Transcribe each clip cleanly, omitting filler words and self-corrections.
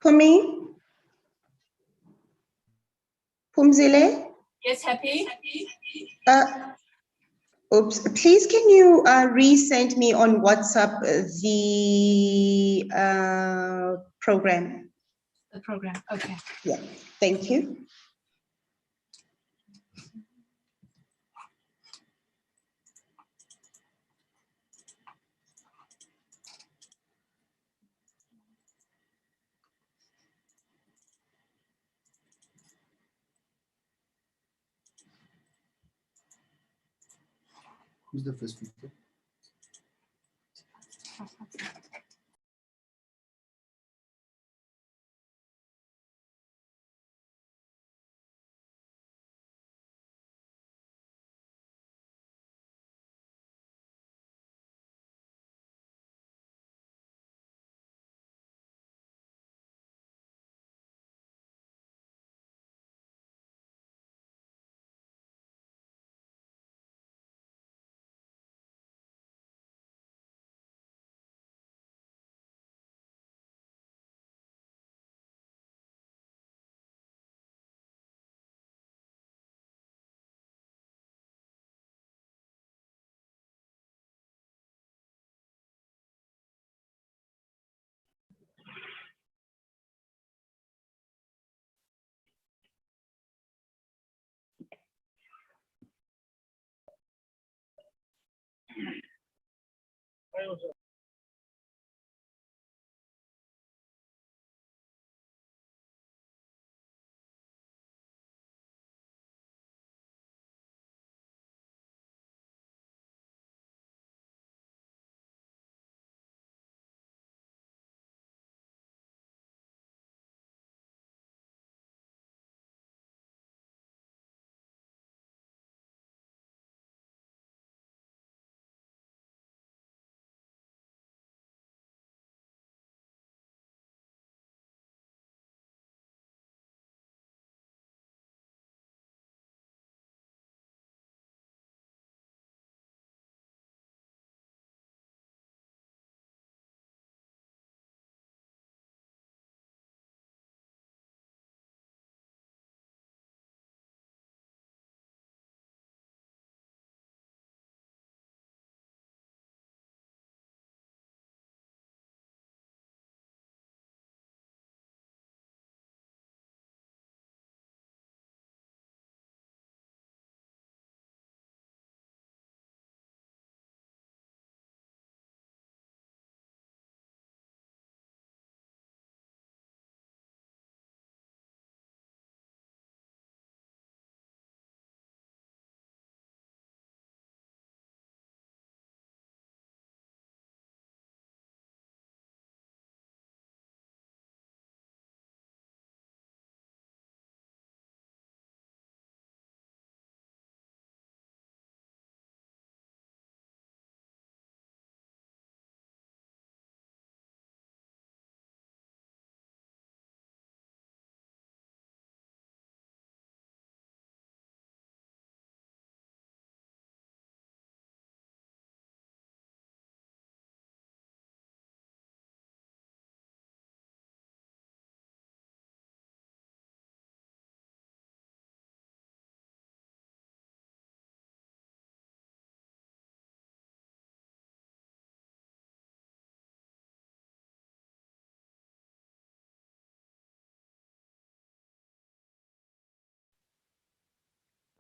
Pumi? Pumzile? Yes, Happy? Oops, please can you resend me on WhatsApp the program? The program, okay. Yeah, thank you. Who's the first speaker?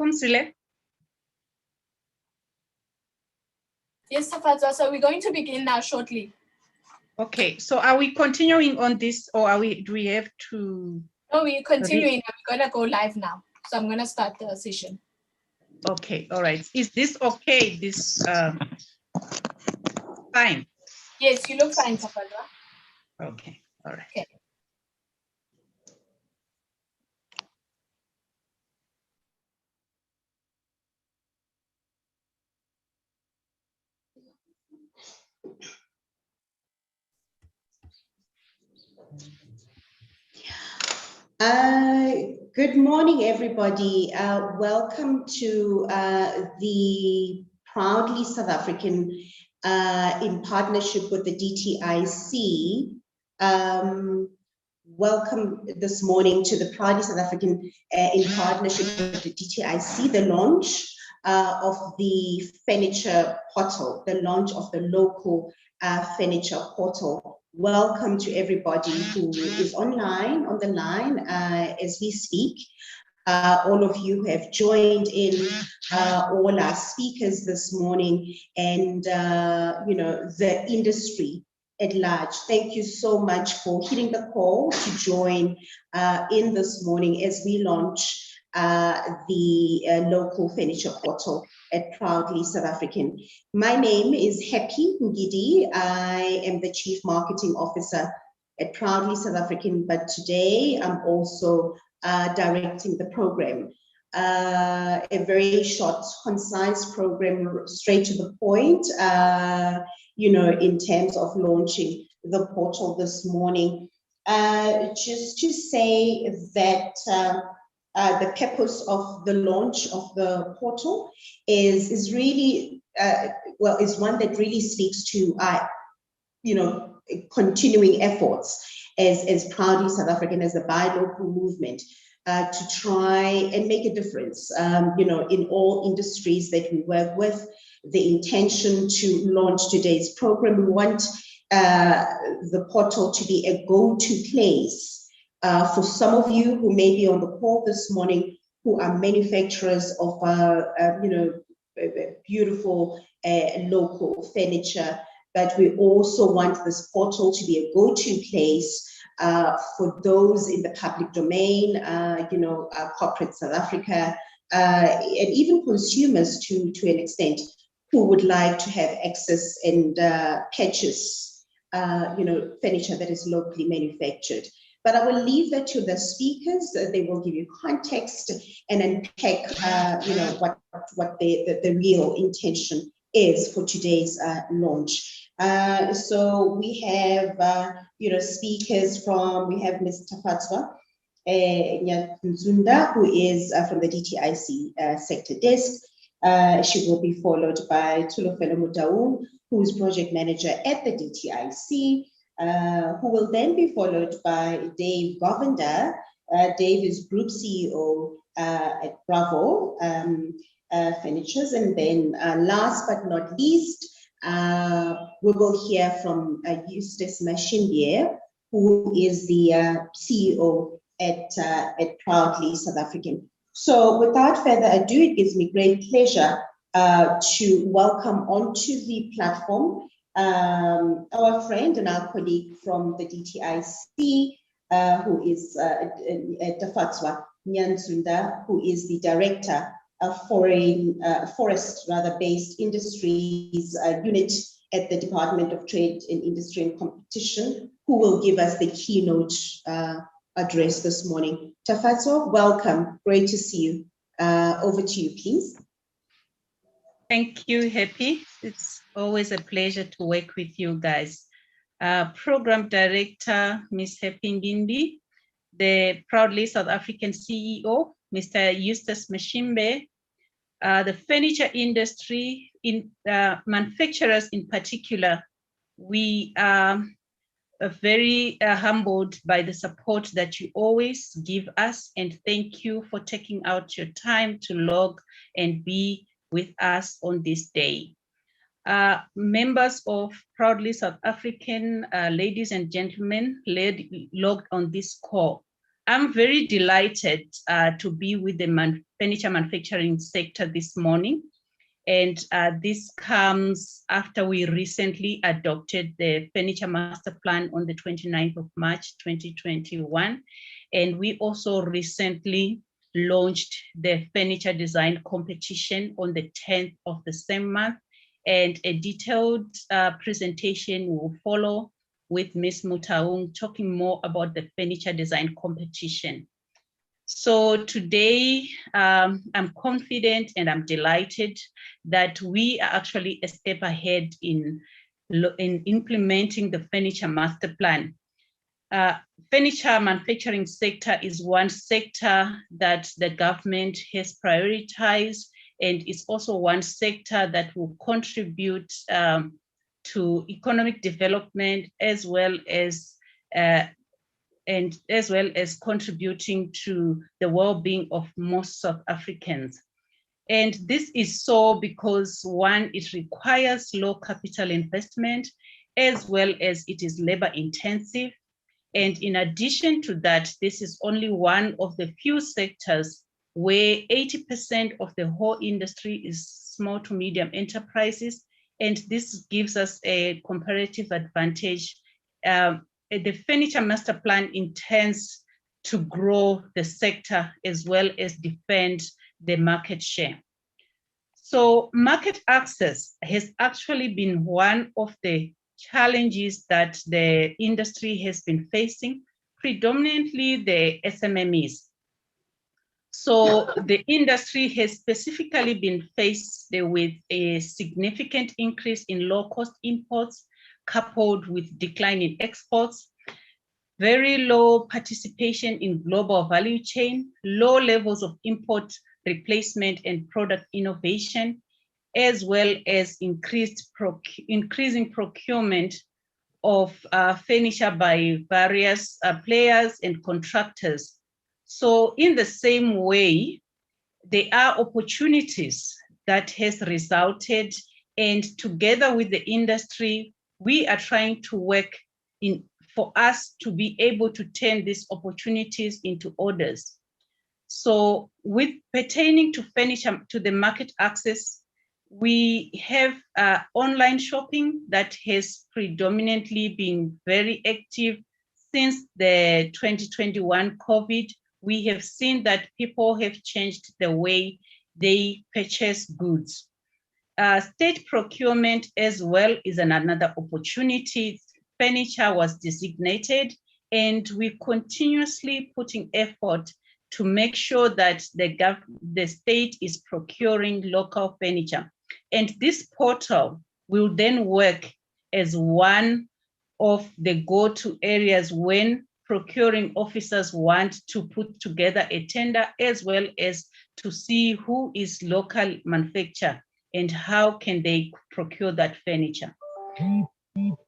Pumzile? Yes, Safatwa, so we're going to begin now shortly. Okay, so are we continuing on this or do we have to? No, we're continuing. We're going to go live now. So I'm going to start the session. Okay, all right. Is this okay? This fine? Yes, you look fine, Safatwa. Okay, all right. Okay. Good morning, everybody. Welcome to the Proudly South African in partnership with the DTIC. Welcome this morning to the Proudly South African in partnership with the DTIC, the launch of the furniture portal, the launch of the local furniture portal. Welcome to everybody who is on the line as we speak. All of you who have joined in, all our speakers this morning, and you know, the industry at large. Thank you so much for heeding the call to join in this morning as we launch the local furniture portal at Proudly South African. My name is Happy Ngidi. I am the Chief Marketing Officer at Proudly South African, but today I'm also directing the program. A very short, concise program, straight to the point, you know, in terms of launching the portal this morning. Just to say that the purpose of the launch of the portal is really, well, is one that really speaks to, you know, continuing efforts as Proudly South African, as a buy local movement, to try and make a difference, you know, in all industries that we work with. The intention to launch today's program, we want the portal to be a go-to place for some of you who may be on the call this morning, who are manufacturers of, you know, beautiful local furniture. But we also want this portal to be a go-to place for those in the public domain, you know, corporate South Africa, and even consumers to an extent, who would like to have access and purchase, you know, furniture that is locally manufactured. But I will leave that to the speakers. They will give you context and unpack, you know, what the real intention is for today's launch. So we have, you know, speakers from, we have Ms. Tafatswa Nyanzunda, who is from the DTIC sector desk. She will be followed by Tulofelo Mutaung, who is project manager at the DTIC, who will then be followed by Dave Govinder. Dave is group CEO at Bravo Furnitures. And then last but not least, we will hear from Eustace Mashimbie, who is the CEO at Proudly South African. So without further ado, it gives me great pleasure to welcome onto the platform our friend and our colleague from the DTIC, who is Tafatswa Nyanzunda, who is the Director of Forest-based Industries Unit at the Department of Trade and Industry and Competition, who will give us the keynote address this morning. Tafatswa, welcome. Great to see you. Over to you, please. Thank you, Happy. It's always a pleasure to work with you guys. Program Director, Ms. Happy Ngindi, the Proudly South African CEO, Mr. Eustace Mashimbie, the furniture industry, manufacturers in particular. We are very humbled by the support that you always give us, and thank you for taking out your time to log and be with us on this day. Members of Proudly South African, ladies and gentlemen, logged on this call. I'm very delighted to be with the furniture manufacturing sector this morning. And this comes after we recently adopted the Furniture Master Plan on the 29th of March, 2021. And we also recently launched the Furniture Design Competition on the 10th of the same month. And a detailed presentation will follow with Ms. Mutaung talking more about the Furniture Design Competition. So today, I'm confident and I'm delighted that we are actually a step ahead in in implementing the furniture master plan. Furniture manufacturing sector is one sector that the government has prioritized, and it's also one sector that will contribute to economic development as well as contributing to the well-being of most South Africans. And this is so because, one, it requires low capital investment, as well as it is labor intensive. And in addition to that, this is only one of the few sectors where 80% of the whole industry is small to medium enterprises. And this gives us a comparative advantage. The Furniture Master Plan intends to grow the sector as well as defend the market share. So market access has actually been one of the challenges that the industry has been facing, predominantly the SMMEs. So the industry has specifically been faced with a significant increase in low-cost imports, coupled with decline in exports, very low participation in global value chain, low levels of import replacement and product innovation, as well as increasing procurement of furniture by various players and contractors. So in the same way, there are opportunities that has resulted, and together with the industry, we are trying to work for us to be able to turn these opportunities into orders. So with pertaining to furniture, to the market access, we have online shopping that has predominantly been very active since the 2021 COVID. We have seen that people have changed the way they purchase goods. State procurement as well is another opportunity. Furniture was designated, and we're continuously putting effort to make sure that the state is procuring local furniture. And this portal will then work as one of the go-to areas when procuring officers want to put together a tender, as well as to see who is local manufacturer and how can they procure that furniture.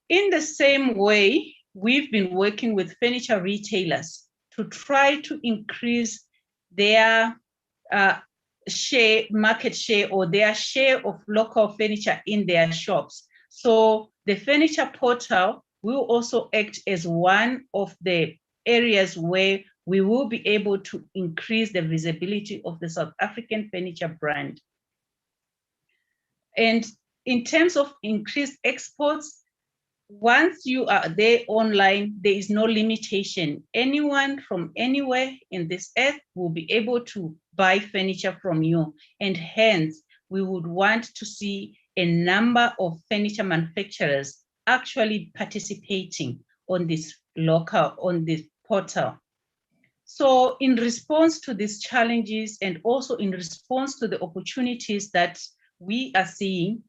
In the same way, we've been working with furniture retailers to try to increase their market share, or their share of local furniture in their shops. So the furniture portal will also act as one of the areas where we will be able to increase the visibility of the South African furniture brand. And in terms of increased exports, once you are there online, there is no limitation. Anyone from anywhere in this earth will be able to buy furniture from you. And hence, we would want to see a number of furniture manufacturers actually participating on this portal. So in response to these challenges, and also in response to the opportunities that we are seeing,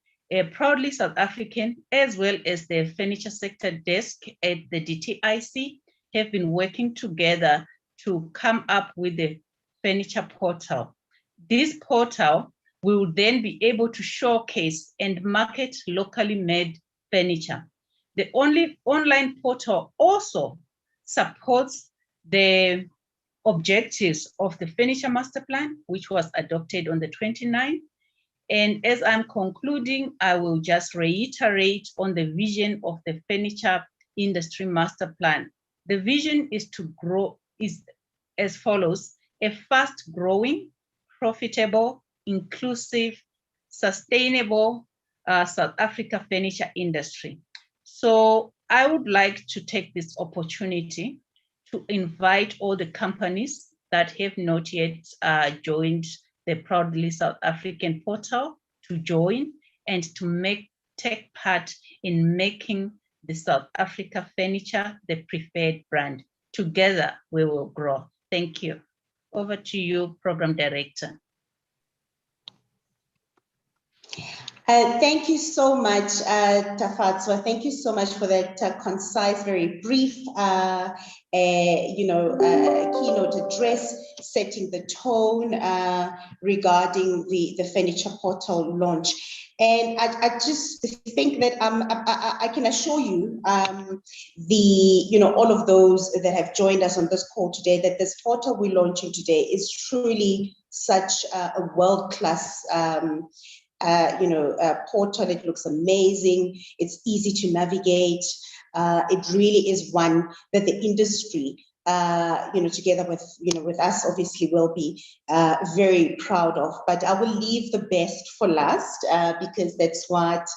Proudly South African, as well as the furniture sector desk at the DTIC, have been working together to come up with the furniture portal. This portal will then be able to showcase and market locally made furniture. The only online portal also supports the objectives of the Furniture Master Plan, which was adopted on the 29th. And as I'm concluding, I will just reiterate on the vision of the Furniture Industry Master Plan. The vision is to grow, is as follows: a fast-growing, profitable, inclusive, sustainable South Africa furniture industry. So I would like to take this opportunity to invite all the companies that have not yet joined the Proudly South African portal to join and to take part in making the South Africa furniture the preferred brand. Together, we will grow. Thank you. Over to you, Program Director. Thank you so much, Tafatswa. Thank you so much for that concise, very brief, keynote address, setting the tone regarding the furniture portal launch. And I just think that I can assure you, all of those that have joined us on this call today, that this portal we're launching today is truly such a world-class portal. It looks amazing. It's easy to navigate. It really is one that the industry, together with us, obviously, will be very proud of. But I will leave the best for last because that's what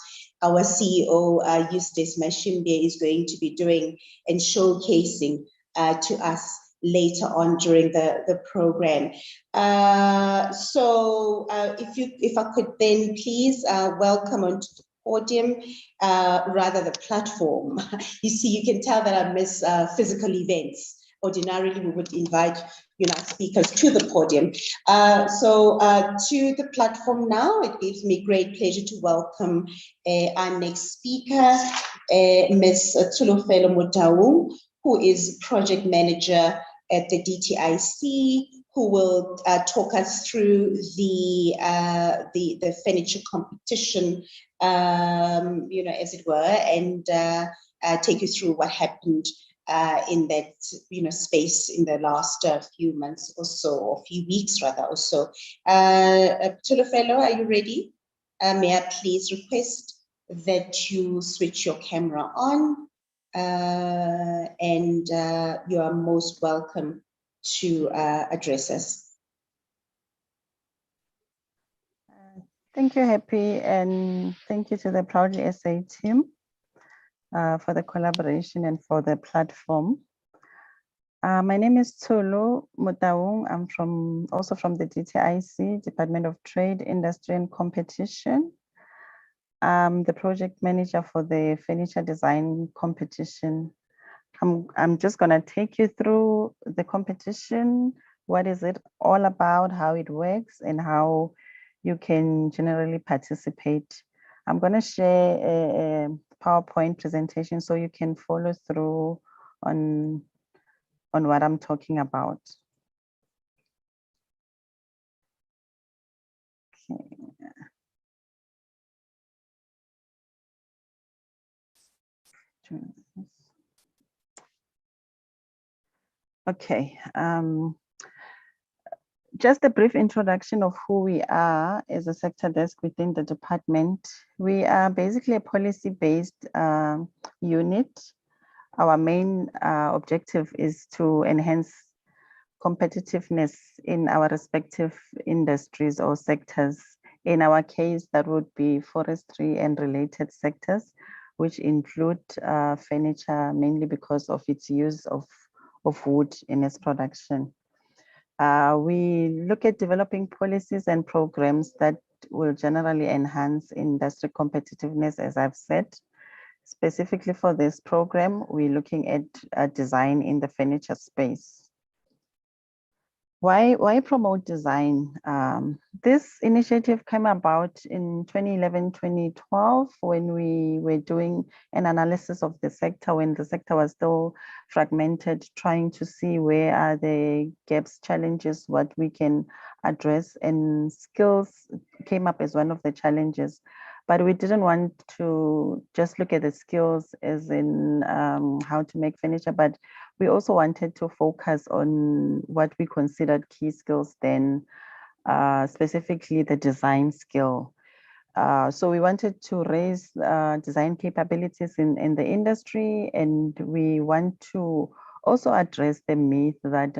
our CEO, Eustace Mashimbe, is going to be doing and showcasing to us later on during the program. If I could then please welcome onto the podium, rather the platform. You see, you can tell that I miss physical events. Ordinarily, we would invite speakers to the podium. To the platform now, it gives me great pleasure to welcome our next speaker, Ms. Tulofelo Mutaung, who is project manager at the DTIC, who will talk us through the furniture competition, as it were, and take you through what happened in that space in the last few months or so, or few weeks rather or so. Tulofelo, are you ready? May I please request that you switch your camera on? And you are most welcome to address us. Thank you, Happy, and thank you to the Proudly SA team for the collaboration and for the platform. My name is Tulu Mutaung. I'm also from the DTIC, Department of Trade, Industry and Competition. I'm the project manager for the furniture design competition. I'm just gonna take you through the competition. What is it all about, how it works, and how you can generally participate. I'm gonna share a PowerPoint presentation so you can follow through on what I'm talking about. Okay. Okay, just a brief introduction of who we are as a sector desk within the department. We are basically a policy-based unit. Our main objective is to enhance competitiveness in our respective industries or sectors. In our case, that would be forestry and related sectors, which include furniture, mainly because of its use of wood in its production. We look at developing policies and programs that will generally enhance industry competitiveness, as I've said. Specifically for this program, we're looking at design in the furniture space. Why promote design? This initiative came about in 2011, 2012, when we were doing an analysis of the sector, when the sector was still fragmented, trying to see where are the gaps, challenges, what we can address, and skills came up as one of the challenges. But we didn't want to just look at the skills as in how to make furniture, but we also wanted to focus on what we considered key skills then, specifically the design skill. So we wanted to raise design capabilities in the industry, and we want to also address the myth that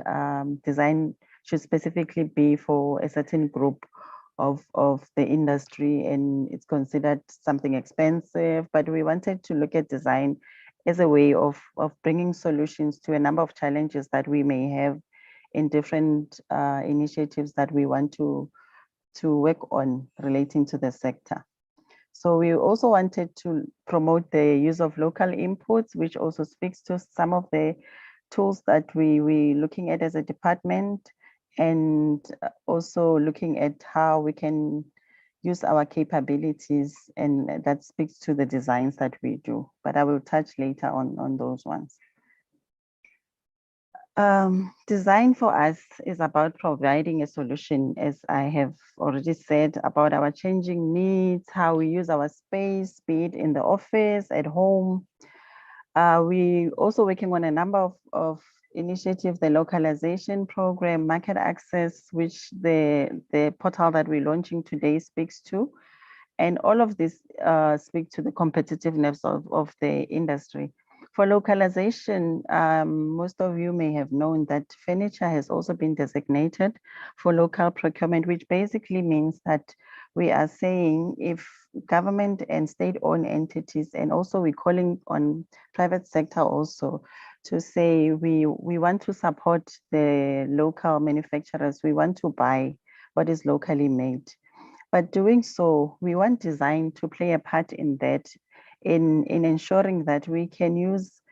design should specifically be for a certain group of the industry and it's considered something expensive. But we wanted to look at design as a way of bringing solutions to a number of challenges that we may have in different initiatives that we want to work on relating to the sector. So we also wanted to promote the use of local inputs, which also speaks to some of the tools that we're looking at as a department, and also looking at how we can use our capabilities, and that speaks to the designs that we do. But I will touch later on those ones. Design for us is about providing a solution, as I have already said, about our changing needs, how we use our space, be it in the office, at home. We also working on a number of initiatives, the localization program, market access, which the portal that we're launching today speaks to. And all of this speak to the competitiveness of the industry. For localization, most of you may have known that furniture has also been designated for local procurement, which basically means that we are saying if government and state-owned entities, and also we're calling on private sector also to say we want to support the local manufacturers, we want to buy what is locally made. But doing so, we want design to play a part in that, in ensuring that we can use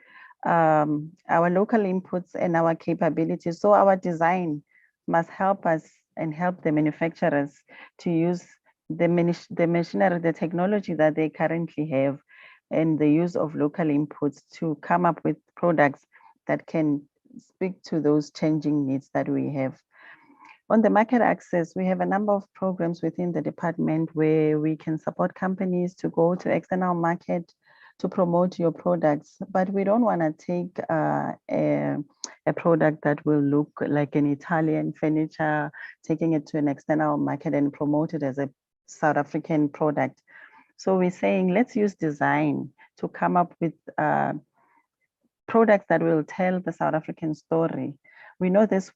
our local inputs and our capabilities. So our design must help us and help the manufacturers to use the machinery, the technology that they currently have, and the use of local inputs to come up with products that can speak to those changing needs that we have. On the market access, we have a number of programs within the department where we can support companies to go to external market to promote your products, but we don't want to take a product that will look like an Italian furniture, taking it to an external market and promote it as a South African product. So we're saying, let's use design to come up with products that will tell the South African story. We know this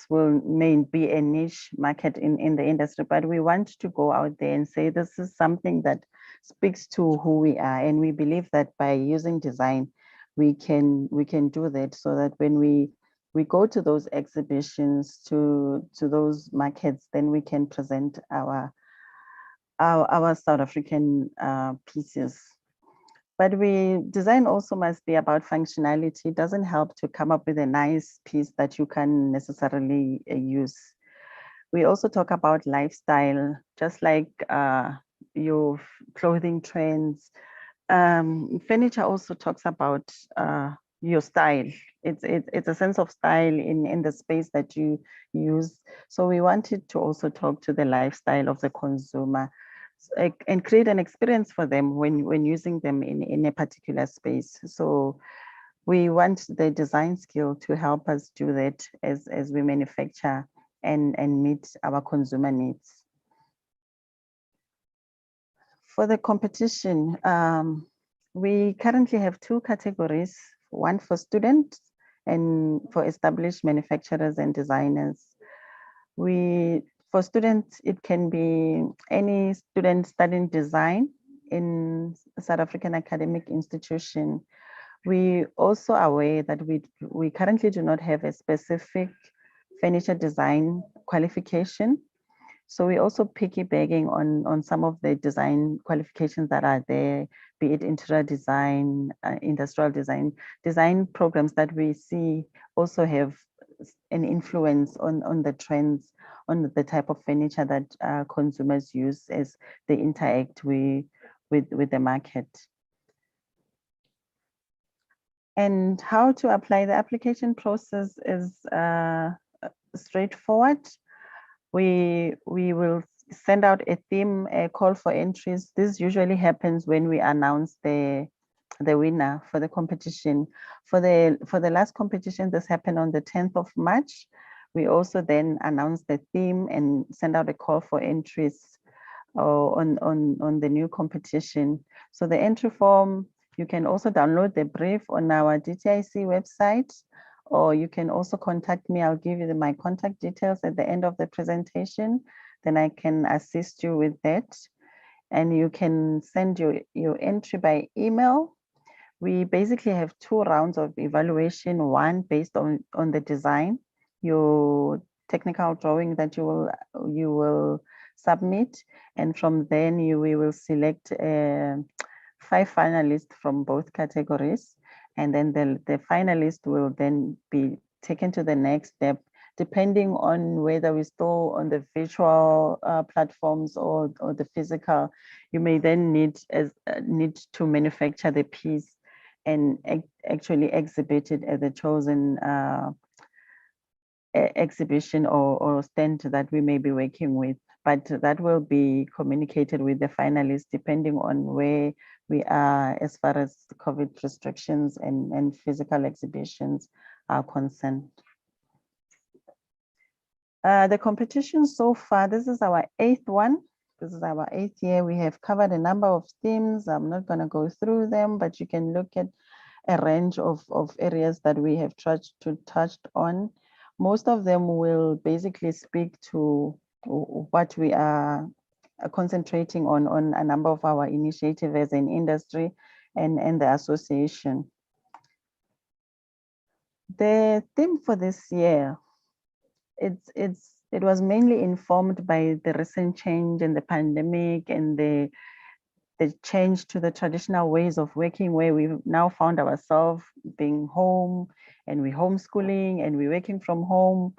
may be a niche market in the industry, but we want to go out there and say this is something that speaks to who we are, and we believe that by using design, we can do that, so that when we go to those exhibitions, to those markets, then we can present our South African pieces. But design also must be about functionality. It doesn't help to come up with a nice piece that you can necessarily use. We also talk about lifestyle, just like your clothing trends. Furniture also talks about your style. It's a sense of style in the space that you use. So we wanted to also talk to the lifestyle of the consumer, and create an experience for them when using them in a particular space. So we want the design skill to help us do that as we manufacture and meet our consumer needs. For the competition, we currently have two categories, one for students and for established manufacturers and designers. For students, it can be any student studying design in South African academic institution. We also are aware that we currently do not have a specific furniture design qualification. So we're also piggybacking on some of the design qualifications that are there, be it interior design, industrial design programs that we see also have an influence on the trends, on the type of furniture that consumers use as they interact with the market. And how to apply the application process is straightforward. We will send out a theme, a call for entries. This usually happens when we announce the winner for the competition. For the last competition, this happened on the 10th of March. We also then announce the theme and send out a call for entries on the new competition. So the entry form, you can also download the brief on our DTIC website, or you can also contact me. I'll give you my contact details at the end of the presentation. Then I can assist you with that. And you can send your entry by email. We basically have 2 rounds of evaluation, one based on the design, your technical drawing that you will submit. And from then we will select 5 finalists from both categories. And then the finalist will then be taken to the next step depending on whether we're still on the virtual platforms or the physical, you may then need to manufacture the piece and actually exhibit it at the chosen exhibition or stand that we may be working with. But that will be communicated with the finalists depending on where we are as far as COVID restrictions and physical exhibitions are concerned. The competition so far, this is our 8th one. This is our 8th year. We have covered a number of themes. I'm not going to go through them, but you can look at a range of areas that we have touched on. Most of them will basically speak to what we are concentrating on a number of our initiatives as an industry and the association. The theme for this year, it was mainly informed by the recent change in the pandemic and the change to the traditional ways of working, where we've now found ourselves being home and we're homeschooling and we're working from home.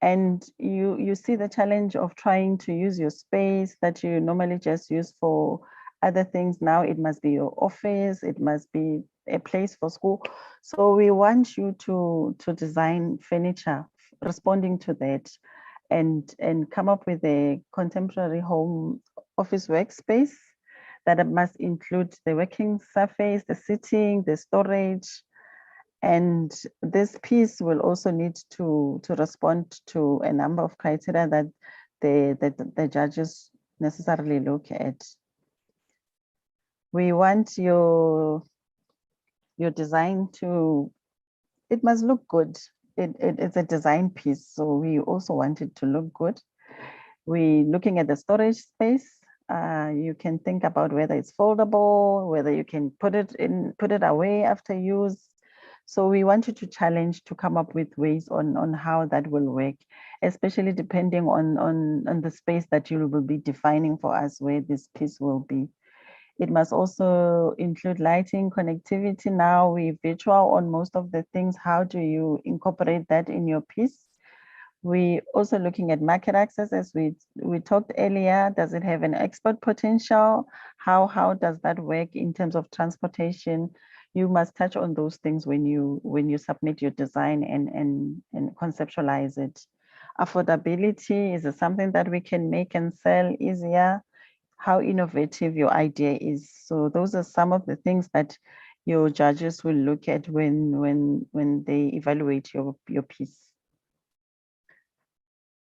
And you see the challenge of trying to use your space that you normally just use for other things. Now it must be your office, it must be a place for school. So we want you to design furniture responding to that and come up with a contemporary home office workspace that must include the working surface, the seating, the storage. And this piece will also need to respond to a number of criteria that the judges necessarily look at. We want your design it must look good. It's a design piece, so we also want it to look good. We're looking at the storage space. You can think about whether it's foldable, whether you can put it away after use. So we want you to challenge to come up with ways on how that will work, especially depending on the space that you will be defining for us where this piece will be. It must also include lighting, connectivity. Now we're virtual on most of the things. How do you incorporate that in your piece? We're also looking at market access, as we talked earlier. Does it have an export potential? How does that work in terms of transportation? You must touch on those things when you submit your design and conceptualize it. Affordability, is it something that we can make and sell easier? How innovative your idea is. So those are some of the things that your judges will look at when they evaluate your piece.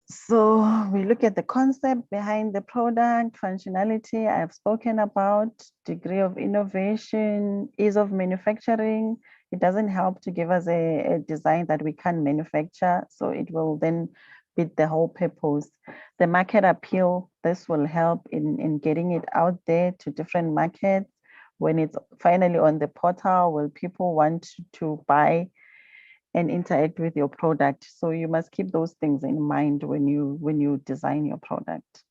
So we look at the concept behind the product, functionality I've spoken about, degree of innovation, ease of manufacturing. It doesn't help to give us a design that we can't manufacture, so it will then beat the whole purpose. The market appeal, this will help in getting it out there to different markets. When it's finally on the portal, will people want to buy and interact with your product? So you must keep those things in mind when you design your product.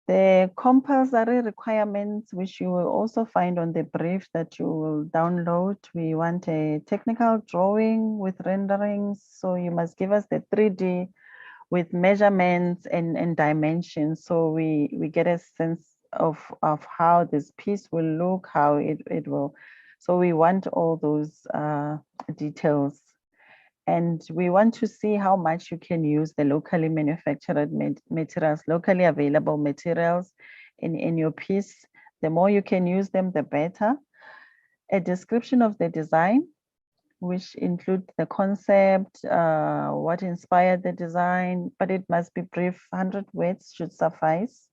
The compulsory requirements, which you will also find on the brief that you will download. We want a technical drawing with renderings. So you must give us the 3D with measurements and dimensions. So we get a sense of how this piece will look, how it will. So we want all those details. And we want to see how much you can use the locally manufactured materials, locally available materials in your piece. The more you can use them, the better. A description of the design, which include the concept, what inspired the design, but it must be brief. 100 words should suffice.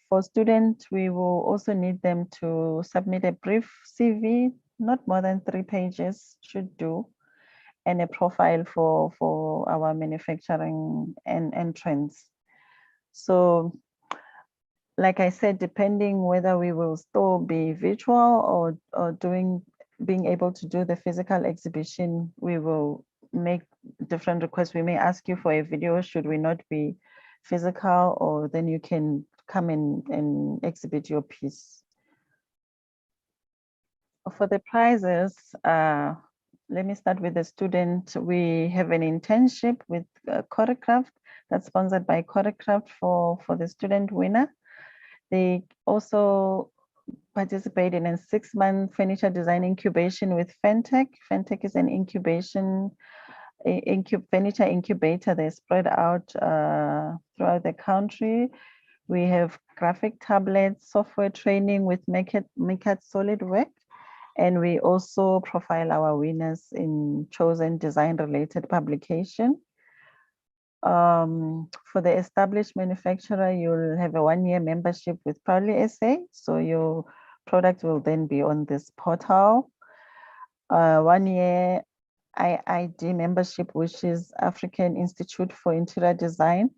For students, we will also need them to submit a brief CV, not more than 3 pages should do, and a profile for our manufacturing and entrance. So like I said, depending whether we will still be virtual or being able to do the physical exhibition, we will make different requests. We may ask you for a video, should we not be physical, or then you can come in and exhibit your piece. For the prizes, let me start with the student. We have an internship with Choreograph that's sponsored by Choreograph for the student winner. They also participate in a 6-month furniture design incubation with Fentech. Fentech is an furniture incubator. They're spread out throughout the country. We have graphic tablets, software training with Make It SolidWorks. And we also profile our winners in chosen design-related publication. For the established manufacturer, you'll have a 1-year membership with Proudly SA. So your product will then be on this portal. 1-year IID membership, which is African Institute for Interior Design.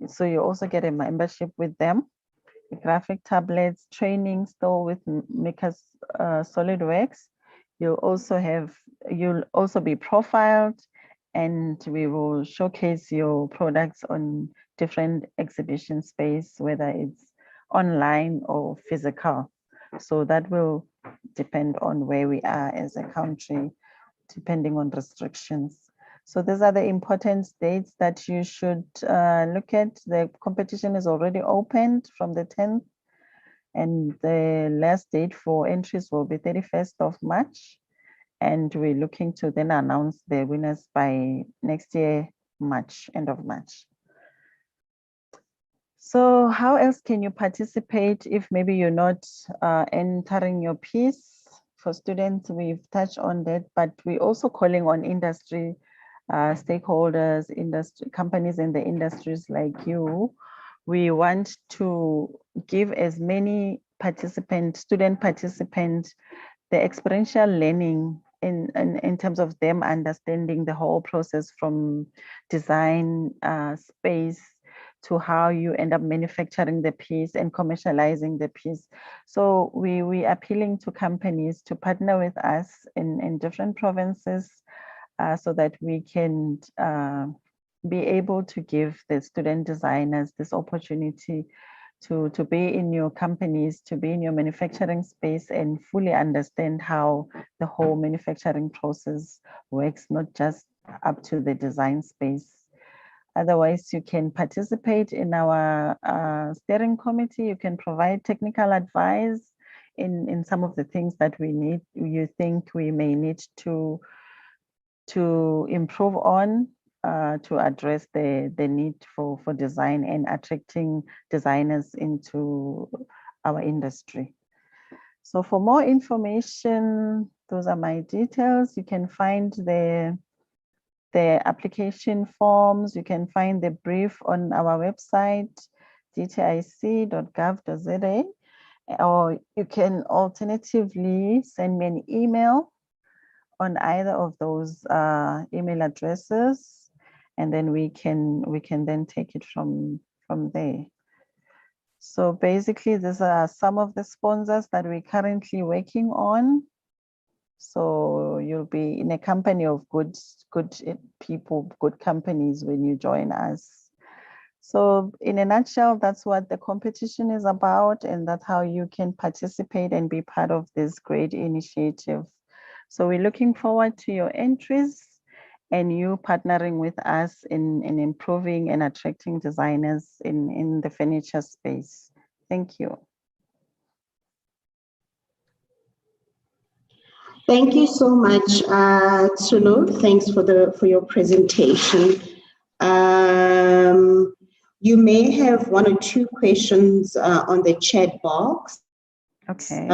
So you also get a membership with them. The graphic tablets, training still with Makers SolidWorks. You'll also be profiled, and we will showcase your products on different exhibition space, whether it's online or physical. So that will depend on where we are as a country, depending on restrictions. So these are the important dates that you should look at. The competition is already opened from the 10th, and the last date for entries will be 31st of March. And we're looking to then announce the winners by next year, March, end of March. So how else can you participate if maybe you're not entering your piece? For students, we've touched on that, but we're also calling on industry stakeholders, industry companies in the industries like you. We want to give as many student participants, the experiential learning in terms of them understanding the whole process from design space to how you end up manufacturing the piece and commercializing the piece. So we appealing to companies to partner with us in different provinces so that we can be able to give the student designers this opportunity to be in your companies, to be in your manufacturing space and fully understand how the whole manufacturing process works, not just up to the design space. Otherwise, you can participate in our steering committee. You can provide technical advice in some of the things that you think we may need to improve on to address the need for design and attracting designers into our industry. So for more information, those are my details. You can find the application forms. You can find the brief on our website, dtic.gov.za, or you can alternatively send me an email on either of those email addresses, and then we can then take it from there. So basically, these are some of the sponsors that we're currently working on. So you'll be in a company of good people, good companies when you join us. So in a nutshell, that's what the competition is about, and that's how you can participate and be part of this great initiative. So we're looking forward to your entries and you partnering with us in improving and attracting designers in the furniture space. Thank you. Thank you so much, Tsulo. Thanks for your presentation. You may have 1 or 2 questions on the chat box. Okay.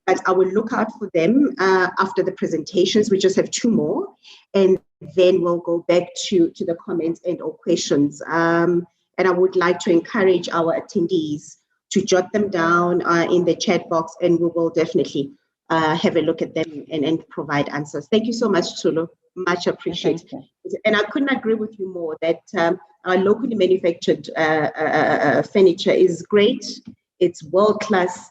But I will look out for them after the presentations. We just have 2 more, and then we'll go back to the comments and or questions. And I would like to encourage our attendees to jot them down in the chat box, and we will definitely have a look at them and provide answers. Thank you so much, Tsulo. Much appreciated. And I couldn't agree with you more that our locally manufactured furniture is great. It's world-class.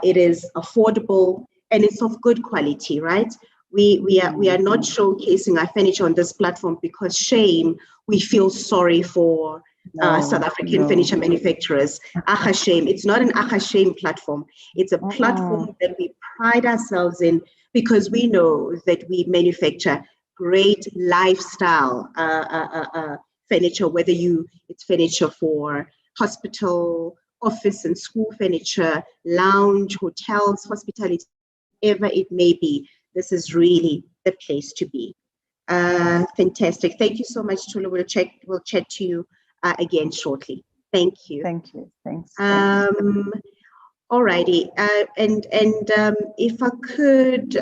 It is affordable and it's of good quality, right? We are not showcasing our furniture on this platform because we feel sorry for South African furniture manufacturers. Shame. It's not an shame platform. It's a platform that we pride ourselves in because we know that we manufacture great lifestyle furniture, whether it's furniture for hospital, office and school furniture, lounge, hotels, hospitality, whatever it may be. This is really the place to be. Fantastic. Thank you so much, Tula. We'll chat to you again shortly. Thank you. Thank you. Thanks. Alrighty, and if I could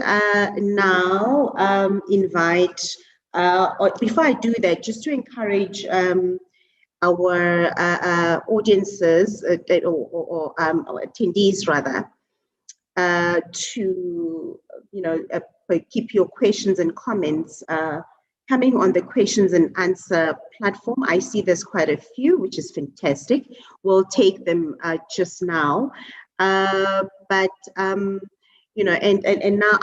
now invite, or before I do that, just to encourage our audiences or our attendees rather, to keep your questions and comments coming on the questions and answer platform. I see there's quite a few, which is fantastic. We'll take them just now. And now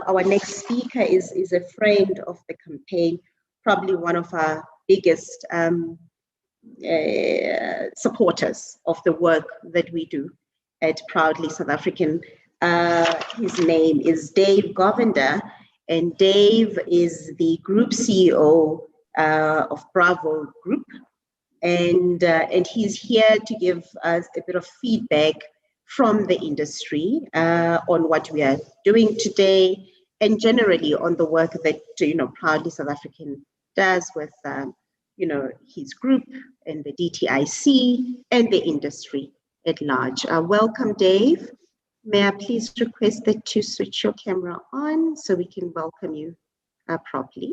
our next speaker is a friend of the campaign, probably one of our biggest supporters of the work that we do at Proudly South African. His name is Dave Govinder, and Dave is the Group CEO of Bravo Group. And he's here to give us a bit of feedback from the industry on what we are doing today, and generally on the work that Proudly South African does with his group and the DTIC and the industry at large. Welcome, Dave. May I please request that you switch your camera on so we can welcome you properly.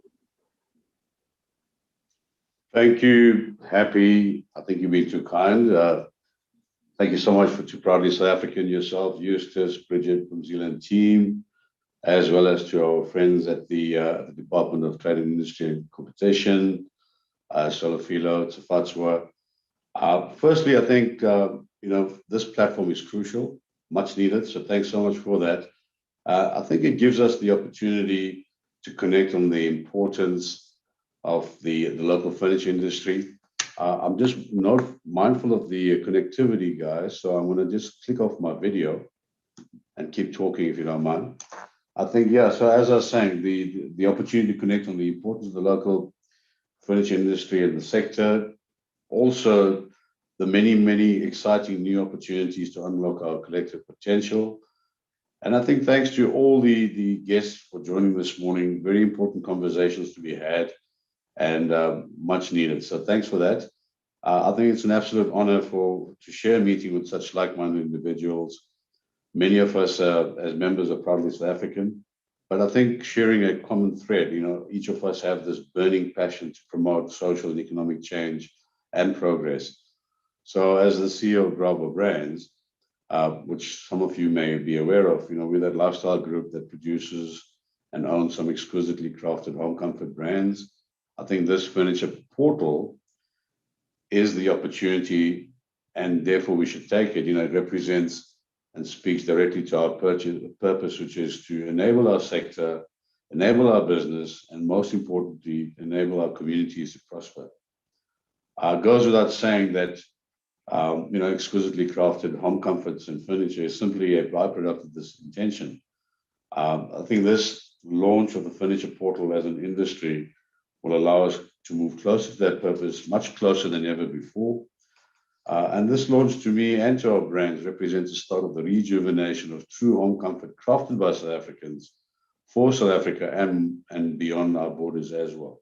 Thank you, Happy. I think you've been too kind. Thank you so much to Proudly South African, yourself, Eustace, Bridget from Zealand team, as well as to our friends at the Department of Trade and Industry and Competition, Solofilo, Tsafatswa. Firstly, I think this platform is crucial, much needed. So thanks so much for that. I think it gives us the opportunity to connect on the importance of the local furniture industry. I'm just not mindful of the connectivity, guys, so I'm going to just click off my video and keep talking if you don't mind. I think, yeah, so as I was saying, the opportunity to connect on the importance of the local furniture industry and the sector, also the many, many exciting new opportunities to unlock our collective potential. And I think thanks to all the guests for joining this morning, very important conversations to be had, and much needed. So thanks for that. I think it's an absolute honor to share a meeting with such like-minded individuals. Many of us as members of Proudly South African, but I think sharing a common thread, each of us have this burning passion to promote social and economic change and progress. So as the CEO of Bravo Brands, which some of you may be aware of, we're that lifestyle group that produces and owns some exquisitely crafted home comfort brands. I think this furniture portal is the opportunity, and therefore we should take it. It represents and speaks directly to our purpose, which is to enable our sector, enable our business, and most importantly, enable our communities to prosper. It goes without saying that exquisitely crafted home comforts and furniture is simply a byproduct of this intention. I think this launch of the furniture portal as an industry will allow us to move closer to that purpose, much closer than ever before. And this launch to me and to our brands represents the start of the rejuvenation of true home comfort crafted by South Africans for South Africa and beyond our borders as well.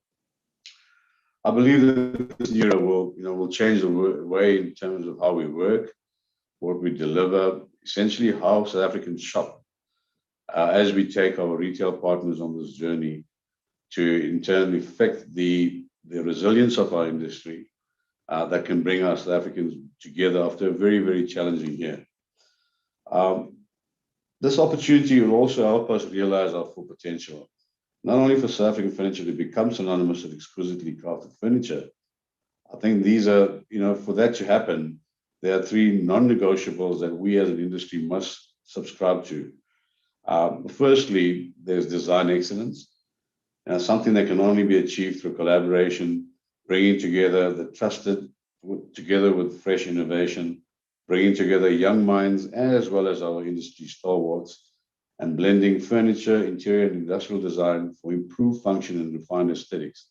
I believe that this era will change the way in terms of how we work, what we deliver, essentially how South Africans shop, as we take our retail partners on this journey to in turn affect the resilience of our industry that can bring our South Africans together after a very, very challenging year. This opportunity will also help us realize our full potential, not only for South African furniture to become synonymous with exquisitely crafted furniture. I think these are, for that to happen, there are three non-negotiables that we as an industry must subscribe to. Firstly, there's design excellence, something that can only be achieved through collaboration, bringing together the trusted, together with fresh innovation, bringing together young minds as well as our industry stalwarts, and blending furniture, interior, and industrial design for improved function and refined aesthetics.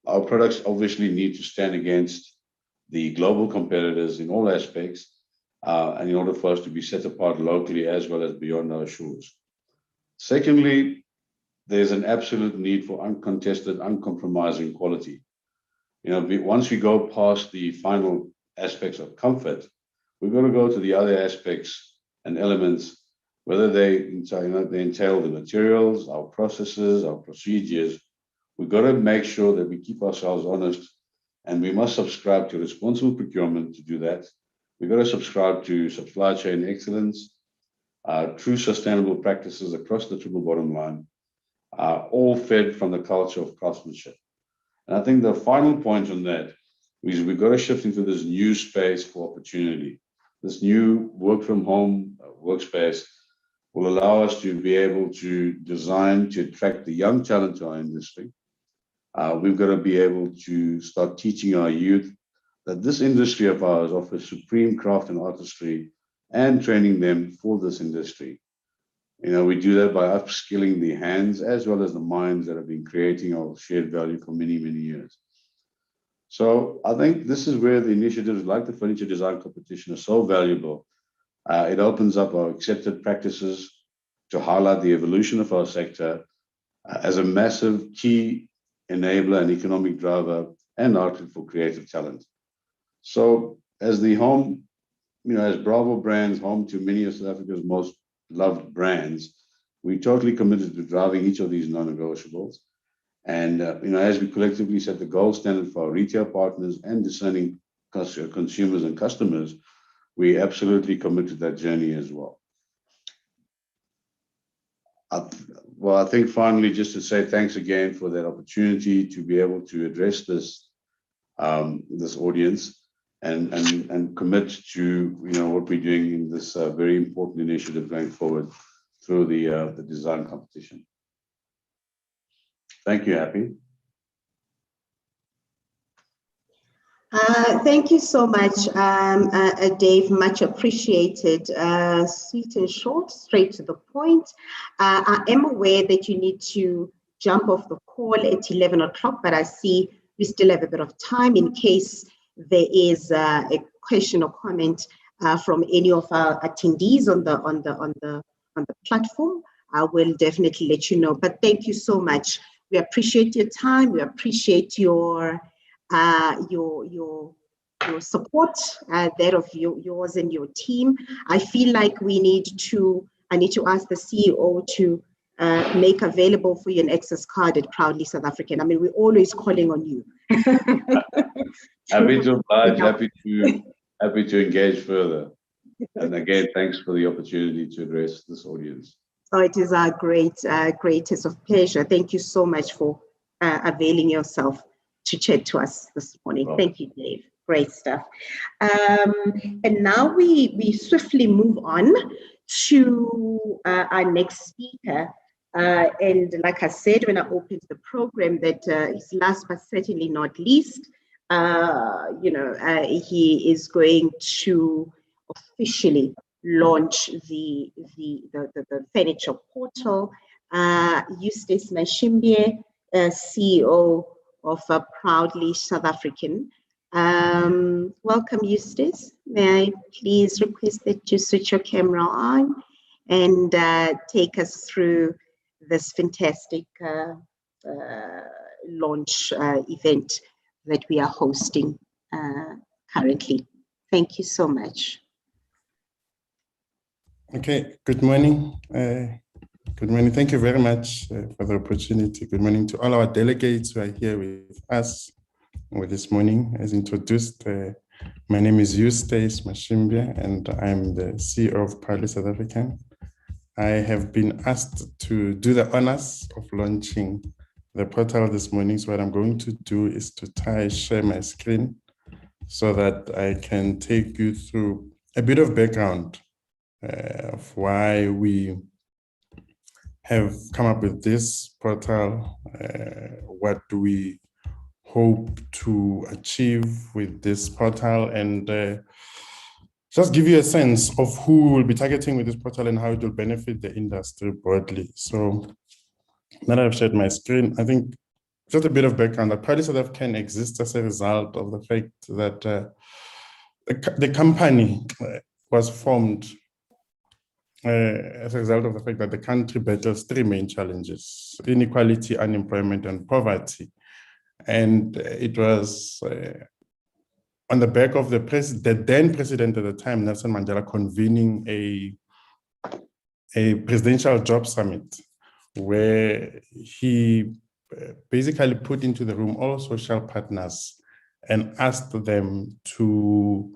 Our products obviously need to stand against the global competitors in all aspects, and in order for us to be set apart locally as well as beyond our shores. Secondly, there's an absolute need for uncontested, uncompromising quality. Once we go past the final aspects of comfort, we're going to go to the other aspects and elements, whether they entail the materials, our processes, our procedures. We've got to make sure that we keep ourselves honest, and we must subscribe to responsible procurement to do that. We've got to subscribe to supply chain excellence, true sustainable practices across the triple bottom line, all fed from the culture of craftsmanship. And I think the final point on that is we've got to shift into this new space for opportunity. This new work from home workspace will allow us to be able to design to attract the young talent to our industry. We've got to be able to start teaching our youth that this industry of ours offers supreme craft and artistry, and training them for this industry. We do that by upskilling the hands as well as the minds that have been creating our shared value for many, many years. So I think this is where the initiatives like the Furniture Design Competition are so valuable. It opens up our accepted practices to highlight the evolution of our sector as a massive key enabler and economic driver and outlet for creative talent. So as the home, as Bravo Brands, home to many of South Africa's most loved brands, we're totally committed to driving each of these non-negotiables. And, as we collectively set the gold standard for our retail partners and discerning consumers and customers, we absolutely commit to that journey as well. I think finally, just to say thanks again for that opportunity to be able to address this audience and commit to what we're doing in this very important initiative going forward through the design competition. Thank you, Happy. Thank you so much, Dave. Much appreciated. Sweet and short, straight to the point. I am aware that you need to jump off the call at 11 o'clock, but I see we still have a bit of time in case there is a question or comment from any of our attendees on the platform. I will definitely let you know. But thank you so much. We appreciate your time. We appreciate your support, that of yours and your team. I feel like I need to ask the CEO to make available for you an access card at Proudly South African. I mean, we're always calling on you. Happy to oblige, happy to engage further. And again, thanks for the opportunity to address this audience. Oh, it is our greatest of pleasure. Thank you so much for availing yourself to chat to us this morning. Well, thank you, Dave. Great stuff. And now we swiftly move on to our next speaker. And like I said, when I opened the program, that is last but certainly not least, he is going to officially launch the furniture portal. Eustace Mashimbie, CEO of Proudly South African. Welcome, Eustace. May I please request that you switch your camera on and take us through this fantastic launch event that we are hosting currently. Thank you so much. Okay, good morning. Good morning. Thank you very much for the opportunity. Good morning to all our delegates who are here with us this morning. As introduced, my name is Eustace Mashimbie, and I'm the CEO of Proudly South African. I have been asked to do the honors of launching the portal this morning. So what I'm going to do is to share my screen so that I can take you through a bit of background of why we have come up with this portal, what do we hope to achieve with this portal, and just give you a sense of who will be targeting with this portal and how it will benefit the industry broadly. So now that I've shared my screen, I think just a bit of background, that Proudly South African exists as a result of the fact that the company was formed as a result of the fact that the country battles three main challenges: inequality, unemployment, and poverty. And it was on the back of the then president at the time, Nelson Mandela, convening a presidential job summit where he basically put into the room all social partners and asked them to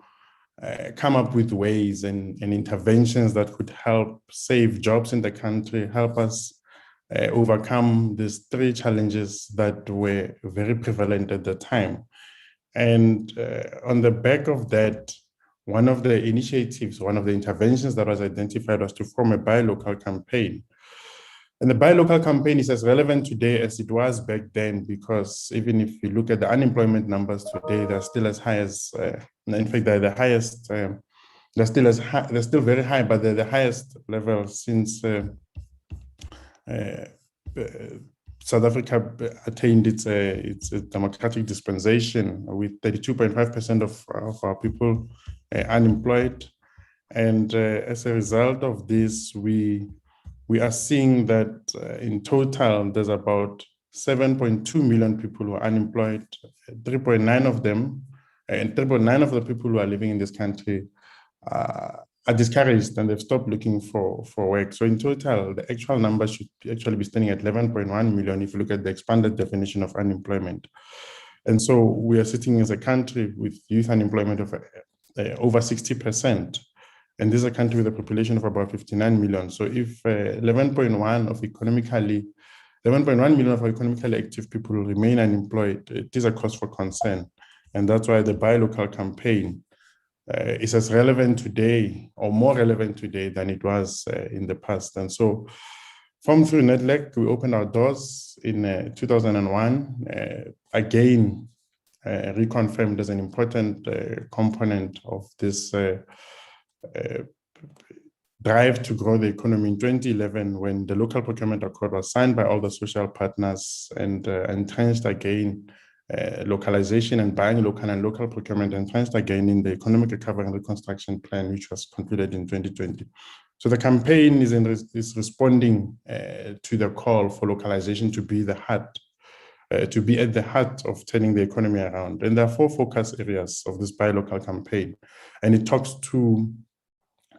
come up with ways and interventions that could help save jobs in the country, help us overcome these three challenges that were very prevalent at the time. And on the back of that, one of the initiatives, one of the interventions that was identified was to form a buy local campaign. And the buy local campaign is as relevant today as it was back then, because even if you look at the unemployment numbers today, they're still as high as, in fact, they're the highest, they're still very high, but they're the highest level since South Africa attained its democratic dispensation, with 32.5% of our people unemployed. And as a result of this, we are seeing that in total, there's about 7.2 million people who are unemployed. 3.9 of them, and 3.9 of the people who are living in this country are discouraged and they've stopped looking for work. So in total, the actual number should actually be standing at 11.1 million if you look at the expanded definition of unemployment. And so we are sitting as a country with youth unemployment of over 60%. And this is a country with a population of about 59 million. So if 11.1 million of economically active people remain unemployed, it is a cause for concern. And that's why the buy local campaign is as relevant today, or more relevant today, than it was in the past. And so from through NEDLEC, we opened our doors in 2001, again, reconfirmed as an important component of this drive to grow the economy in 2011, when the local procurement accord was signed by all the social partners and entrenched again localization and buying local and local procurement, entrenched again in the economic recovery and reconstruction plan, which was concluded in 2020. So the campaign is responding to the call for localization to be the heart, to be at the heart of turning the economy around. And there are 4 focus areas of this buy local campaign. And it talks to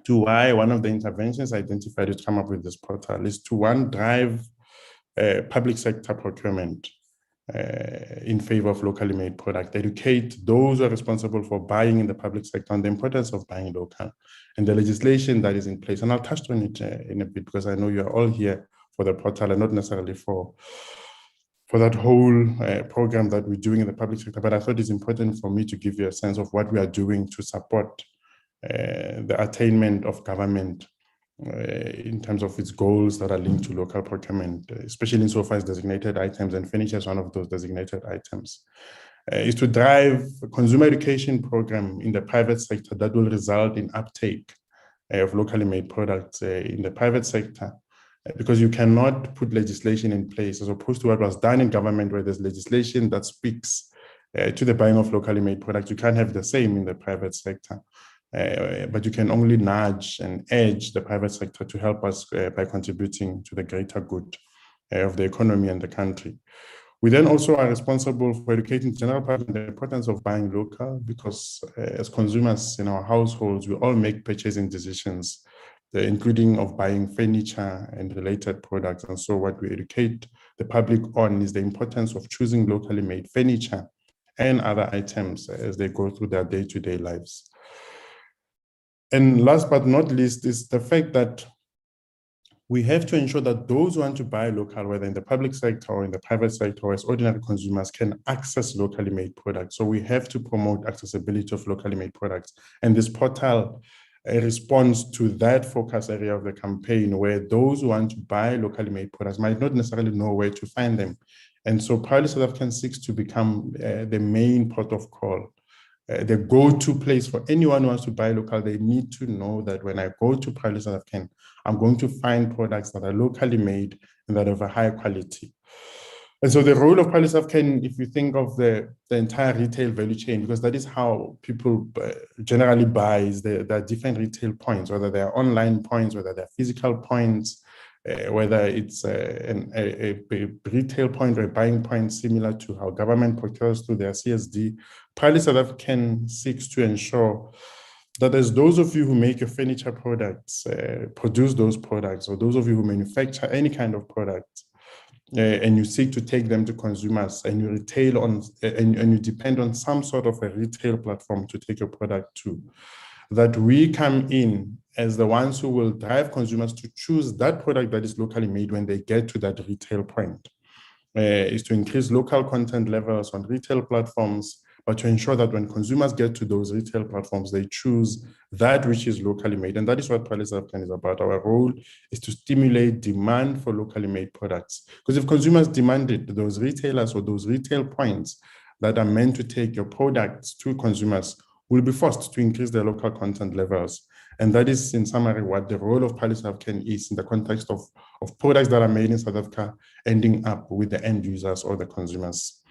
why one of the interventions identified to come up with this portal is to, one, drive public sector procurement in favor of locally made product, educate those who are responsible for buying in the public sector on the importance of buying local and the legislation that is in place. And I'll touch on it in a bit, because I know you are all here for the portal and not necessarily for that whole program that we're doing in the public sector. But I thought it's important for me to give you a sense of what we are doing to support the attainment of government in terms of its goals that are linked to local procurement, especially insofar as designated items, and furniture is one of those designated items, is to drive a consumer education program in the private sector that will result in uptake of locally made products in the private sector, because you cannot put legislation in place as opposed to what was done in government, where there's legislation that speaks to the buying of locally made products. You can't have the same in the private sector. But you can only nudge and edge the private sector to help us by contributing to the greater good of the economy and the country. We then also are responsible for educating the general public on the importance of buying local, because as consumers in our households, we all make purchasing decisions, including of buying furniture and related products. And so what we educate the public on is the importance of choosing locally made furniture and other items as they go through their day-to-day lives. And last but not least is the fact that we have to ensure that those who want to buy local, whether in the public sector or in the private sector or as ordinary consumers, can access locally made products. So we have to promote accessibility of locally made products. And this portal responds to that focus area of the campaign, where those who want to buy locally made products might not necessarily know where to find them. And so Proudly South African seeks to become the main port of call the go-to place for anyone who wants to buy local. They need to know that when I go to Proudly South African, I'm going to find products that are locally made and that are of a high quality. And so the role of Proudly South African, if you think of the entire retail value chain, because that is how people generally buy, is there are different retail points, whether they are online points, whether they're physical points, whether it's a retail point or a buying point similar to how government procures through their CSD. Proudly South African seeks to ensure that as those of you who make your furniture products, produce those products, or those of you who manufacture any kind of product, and you seek to take them to consumers, and you retail on, and you depend on some sort of a retail platform to take your product to, that we come in as the ones who will drive consumers to choose that product that is locally made when they get to that retail point, is to increase local content levels on retail platforms, but to ensure that when consumers get to those retail platforms, they choose that which is locally made. And that is what Proudly South African is about. Our role is to stimulate demand for locally made products. Because if consumers demanded, those retailers or those retail points that are meant to take your products to consumers will be forced to increase their local content levels. And that is, in summary, what the role of Proudly South African is in the context of products that are made in South Africa ending up with the end users or the consumers.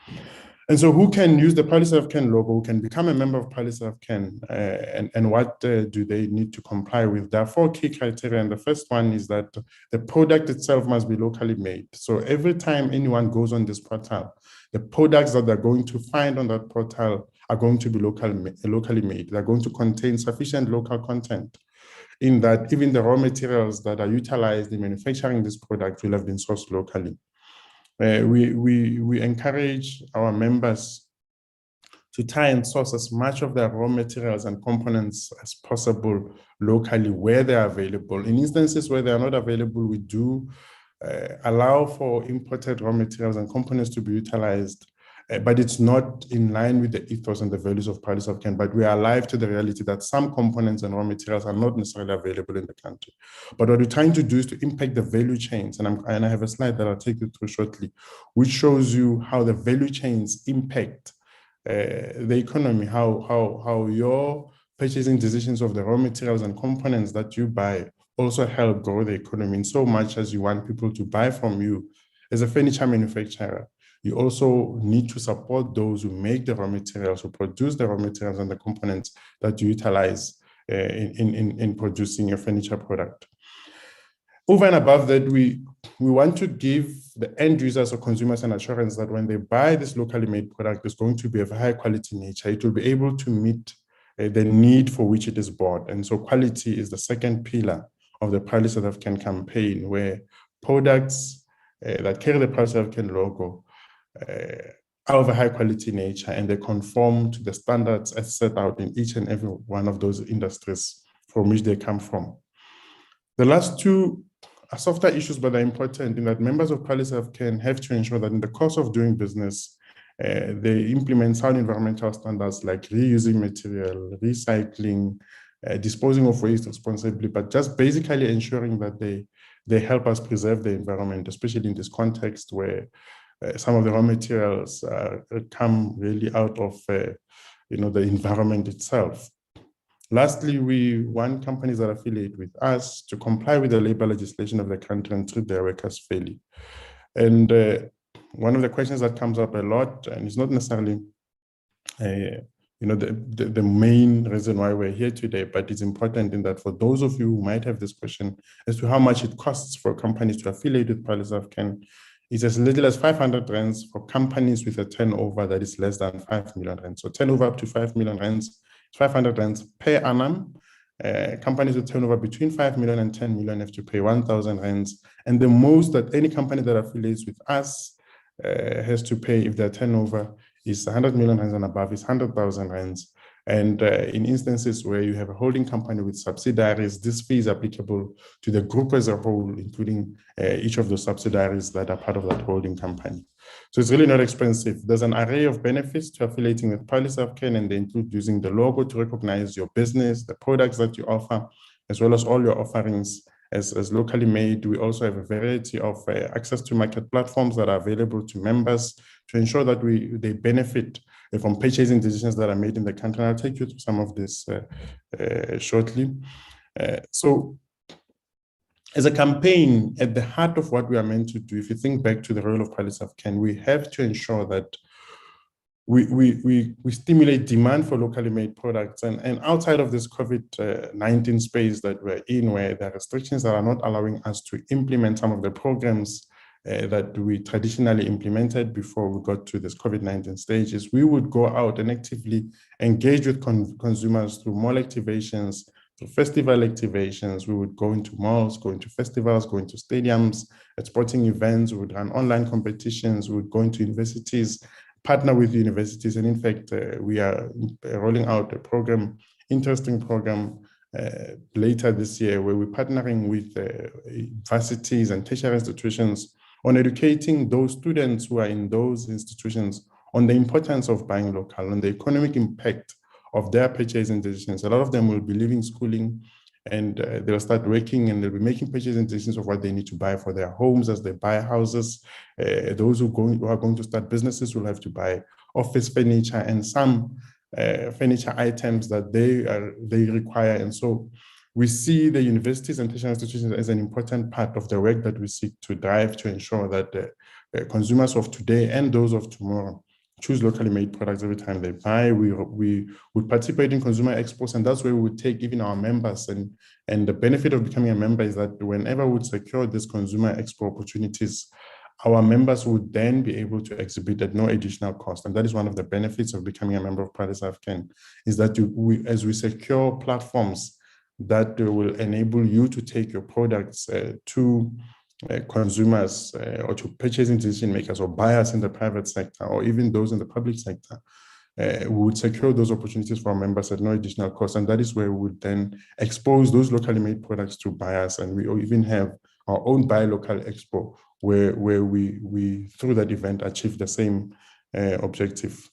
And so who can use the Proudly South African logo, who can become a member of Proudly South African, and what do they need to comply with? There are 4 key criteria, and the first one is that the product itself must be locally made. So every time anyone goes on this portal, the products that they're going to find on that portal are going to be locally made. They're going to contain sufficient local content, in that even the raw materials that are utilized in manufacturing this product will have been sourced locally. We encourage our members to try and source as much of their raw materials and components as possible locally where they are available. In instances where they are not available, we do allow for imported raw materials and components to be utilized, but it's not in line with the ethos and the values of Proudly South African. But we are alive to the reality that some components and raw materials are not necessarily available in the country. But what we're trying to do is to impact the value chains. And I have a slide that I'll take you through shortly, which shows you how the value chains impact the economy, how your purchasing decisions of the raw materials and components that you buy also help grow the economy, in so much as you want people to buy from you as a furniture manufacturer. You also need to support those who make the raw materials, who produce the raw materials and the components that you utilize in producing your furniture product. Over and above that, we want to give the end users or consumers an assurance that when they buy this locally made product, it's going to be of high quality nature. It will be able to meet the need for which it is bought. And so quality is the second pillar of the Proudly South African campaign, where products that carry the Proudly South African logo are of a high quality nature, and they conform to the standards as set out in each and every one of those industries from which they come from. The last 2 are softer issues, but they're important, in that members of Proudly South African have to ensure that in the course of doing business, they implement sound environmental standards like reusing material, recycling, disposing of waste responsibly, but just basically ensuring that they help us preserve the environment, especially in this context where some of the raw materials come really out of the environment itself. Lastly, we want companies that affiliate with us to comply with the labor legislation of the country and treat their workers fairly. And one of the questions that comes up a lot, and it's not necessarily the main reason why we're here today, but it's important in that for those of you who might have this question as to how much it costs for companies to affiliate with Proudly South African, it's as little as 500 rands for companies with a turnover that is less than 5 million rands. So turnover up to 5 million rands, 500 rands per annum. Companies with turnover between 5 million and 10 million have to pay 1,000 rands. And the most that any company that affiliates with us has to pay if their turnover is 100 million rands and above is 100,000 rands. And in instances where you have a holding company with subsidiaries, this fee is applicable to the group as a whole, including each of the subsidiaries that are part of that holding company. So it's really not expensive. There's an array of benefits to affiliating with Proudly South African, and they include using the logo to recognize your business, the products that you offer, as well as all your offerings as locally made. We also have a variety of access to market platforms that are available to members to ensure that they benefit from purchasing decisions that are made in the country. And I'll take you through some of this shortly. So as a campaign, at the heart of what we are meant to do, if you think back to the role of Quality of Can, we have to ensure that we stimulate demand for locally made products. And outside of this COVID-19 space that we're in, where there are restrictions that are not allowing us to implement some of the programs that we traditionally implemented before we got to this COVID-19 stages, we would go out and actively engage with consumers through mall activations, through festival activations. We would go into malls, go into festivals, go into stadiums, at sporting events. We would run online competitions. We would go into universities, partner with universities. And in fact, we are rolling out a program, interesting program, later this year, where we're partnering with universities and tertiary institutions on educating those students who are in those institutions on the importance of buying local, on the economic impact of their purchasing decisions. A lot of them will be leaving schooling and they'll start working and they'll be making purchasing decisions of what they need to buy for their homes as they buy houses. Those who are going to start businesses will have to buy office furniture and some furniture items that they require. And so we see the universities and tertiary institutions as an important part of the work that we seek to drive to ensure that consumers of today and those of tomorrow choose locally made products every time they buy. We would participate in consumer expos, and that's where we would take even our members. And the benefit of becoming a member is that whenever we secure these consumer expo opportunities, our members would then be able to exhibit at no additional cost. And that is one of the benefits of becoming a member of Pride South African, is that as we secure platforms that will enable you to take your products to consumers or to purchasing decision makers or buyers in the private sector or even those in the public sector, we would secure those opportunities for our members at no additional cost. And that is where we would then expose those locally made products to buyers. And we even have our own Buy Local Expo, where we through that event achieve the same objective.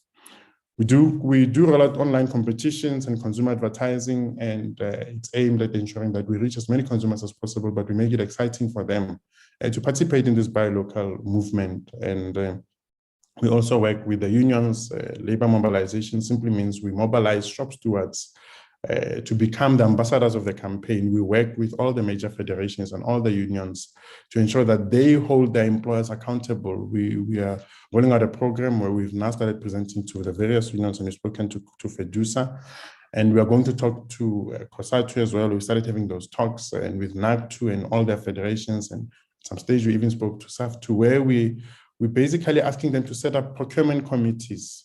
We do roll out online competitions and consumer advertising, and it's aimed at ensuring that we reach as many consumers as possible, but we make it exciting for them to participate in this buy local movement. And we also work with the unions. Labor mobilization simply means we mobilize shop stewards to become the ambassadors of the campaign. We work with all the major federations and all the unions to ensure that they hold their employers accountable. We are rolling out a program where we've now started presenting to the various unions, and we've spoken to FEDUSA, and we are going to talk to COSATU as well. We started having those talks and with NACTU and all their federations, and at some stage we even spoke to SAFTU, where we're basically asking them to set up procurement committees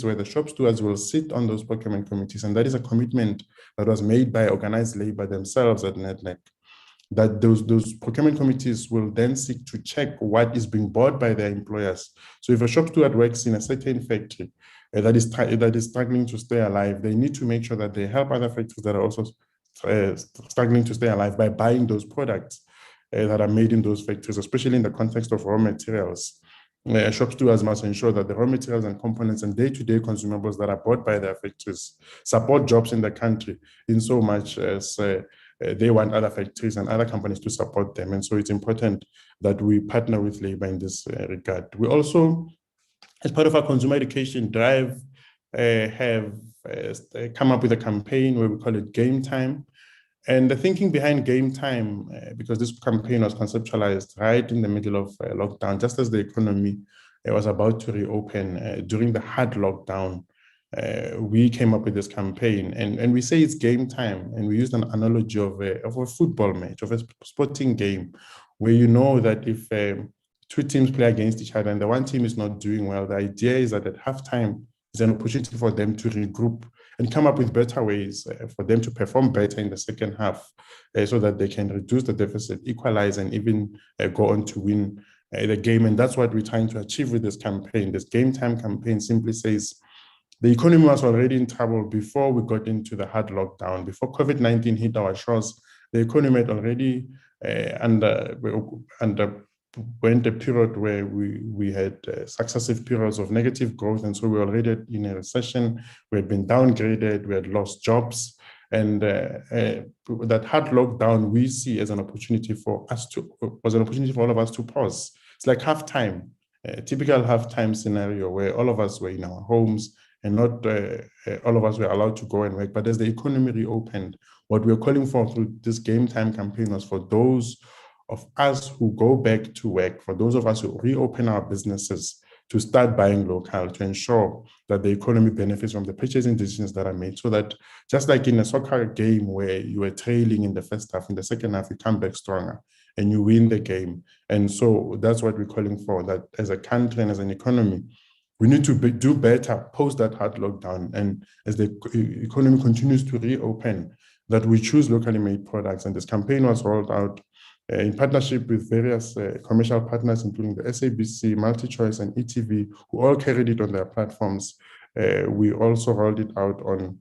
where the shop stewards will sit on those procurement committees. And that is a commitment that was made by organized labor themselves at NEDLAC, that those procurement committees will then seek to check what is being bought by their employers. So if a shop steward works in a certain factory that is struggling to stay alive, they need to make sure that they help other factories that are also struggling to stay alive by buying those products that are made in those factories, especially in the context of raw materials. Shop stewards must ensure that the raw materials and components and day-to-day consumables that are bought by their factories support jobs in the country in so much as they want other factories and other companies to support them. And so it's important that we partner with labor in this regard. We also, as part of our consumer education drive, have come up with a campaign where we call it Game Time. And the thinking behind Game Time, because this campaign was conceptualized right in the middle of lockdown, just as the economy was about to reopen during the hard lockdown, we came up with this campaign. And we say it's game time, and we used an analogy of a football match, of a sporting game, where you know that if two teams play against each other and the one team is not doing well, the idea is that at halftime is an opportunity for them to regroup and come up with better ways for them to perform better in the second half so that they can reduce the deficit, equalize, and even go on to win the game. And that's what we're trying to achieve with this campaign. This Game Time campaign simply says the economy was already in trouble before we got into the hard lockdown. Before COVID-19 hit our shores, the economy had already went a period where we had successive periods of negative growth. And so we were already in a recession. We had been downgraded, we had lost jobs. And that hard lockdown we see as an opportunity for all of us to pause. It's like halftime a typical halftime scenario where all of us were in our homes and not all of us were allowed to go and work. But as the economy reopened, what we're calling for through this Game Time campaign was for those of us who go back to work, for those of us who reopen our businesses, to start buying local, to ensure that the economy benefits from the purchasing decisions that are made, so that just like in a soccer game where you were trailing in the first half, in the second half, you come back stronger and you win the game. And so that's what we're calling for, that as a country and as an economy, we need to do better post that hard lockdown. And as the economy continues to reopen, that we choose locally made products. And this campaign was rolled out in partnership with various commercial partners, including the SABC, MultiChoice, and ETV, who all carried it on their platforms. We also rolled it out on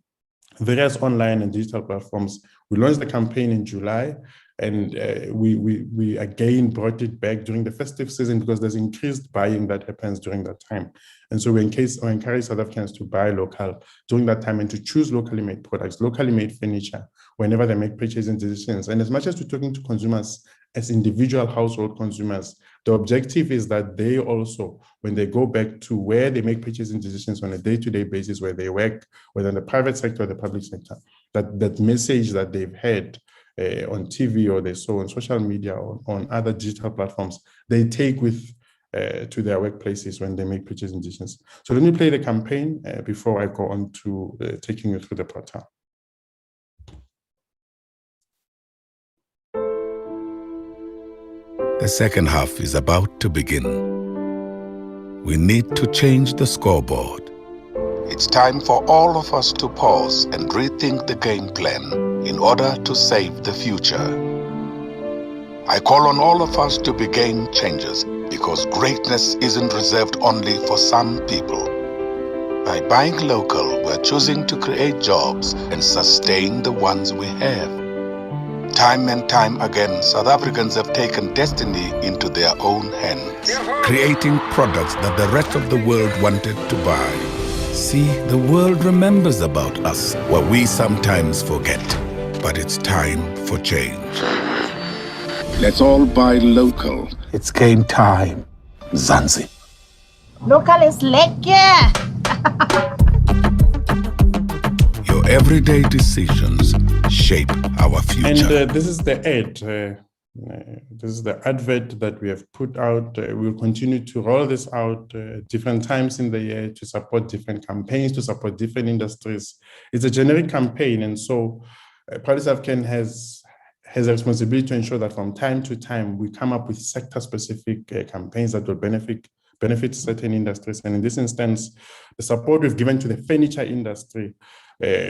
various online and digital platforms. We launched the campaign in July, and we again brought it back during the festive season because there's increased buying that happens during that time. And so we encourage South Africans to buy local during that time and to choose locally made products, locally made furniture, whenever they make purchasing decisions. And as much as we're talking to consumers as individual household consumers, the objective is that they also, when they go back to where they make purchasing decisions on a day-to-day basis, where they work, whether in the private sector or the public sector, that message that they've heard on TV or they saw on social media or on other digital platforms, they take with to their workplaces when they make purchasing decisions. So let me play the campaign before I go on to taking you through the portal. The second half is about to begin. We need to change the scoreboard. It's time for all of us to pause and rethink the game plan in order to save the future. I call on all of us to be game changers, because greatness isn't reserved only for some people. By buying local, we're choosing to create jobs and sustain the ones we have. Time and time again, South Africans have taken destiny into their own hands, creating products that the rest of the world wanted to buy. See, the world remembers about us, what we sometimes forget. But it's time for change. Let's all buy local. It's game time. Zanzi. Local is lekker. Your everyday decisions shape our future. And this is the ad. This is the advert that we have put out. We'll continue to roll this out different times in the year to support different campaigns, to support different industries. It's a generic campaign, and so Proudly South African has a responsibility to ensure that from time to time we come up with sector-specific campaigns that will benefit certain industries. And in this instance, the support we've given to the furniture industry,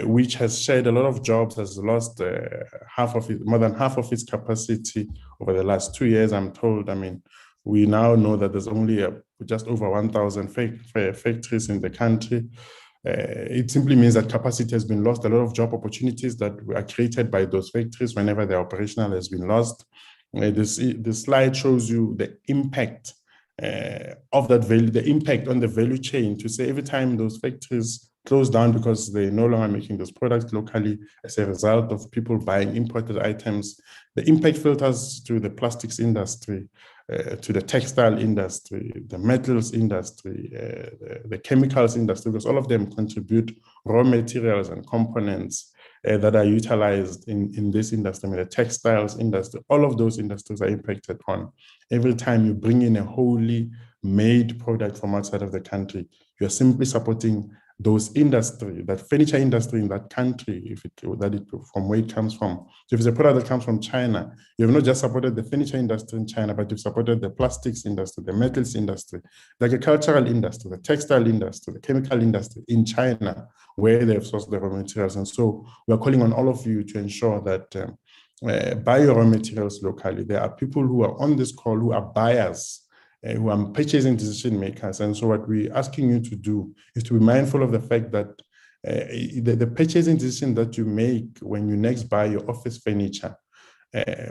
which has shared a lot of jobs, has lost more than half of its capacity over the last 2 years, I'm told. I mean, we now know that there's only just over 1,000 factories in the country. It simply means that capacity has been lost. A lot of job opportunities that were created by those factories whenever they're operational has been lost. This slide shows you the impact of that value, the impact on the value chain, to say every time those factories close down because they're no longer making those products locally as a result of people buying imported items, the impact filters to the plastics industry, to the textile industry, the metals industry, the chemicals industry, because all of them contribute raw materials and components that are utilized in this industry. I mean, the textiles industry, all of those industries are impacted on. Every time you bring in a wholly made product from outside of the country, you're simply supporting those industry, that furniture industry in that country, from where it comes from. So if it's a product that comes from China, you have not just supported the furniture industry in China, but you've supported the plastics industry, the metals industry, the agricultural industry, the textile industry, the chemical industry in China, where they've sourced the raw materials. And so we're calling on all of you to ensure that buy your raw materials locally. There are people who are on this call who are buyers, who are purchasing decision makers. And so what we're asking you to do is to be mindful of the fact that the purchasing decision that you make when you next buy your office furniture,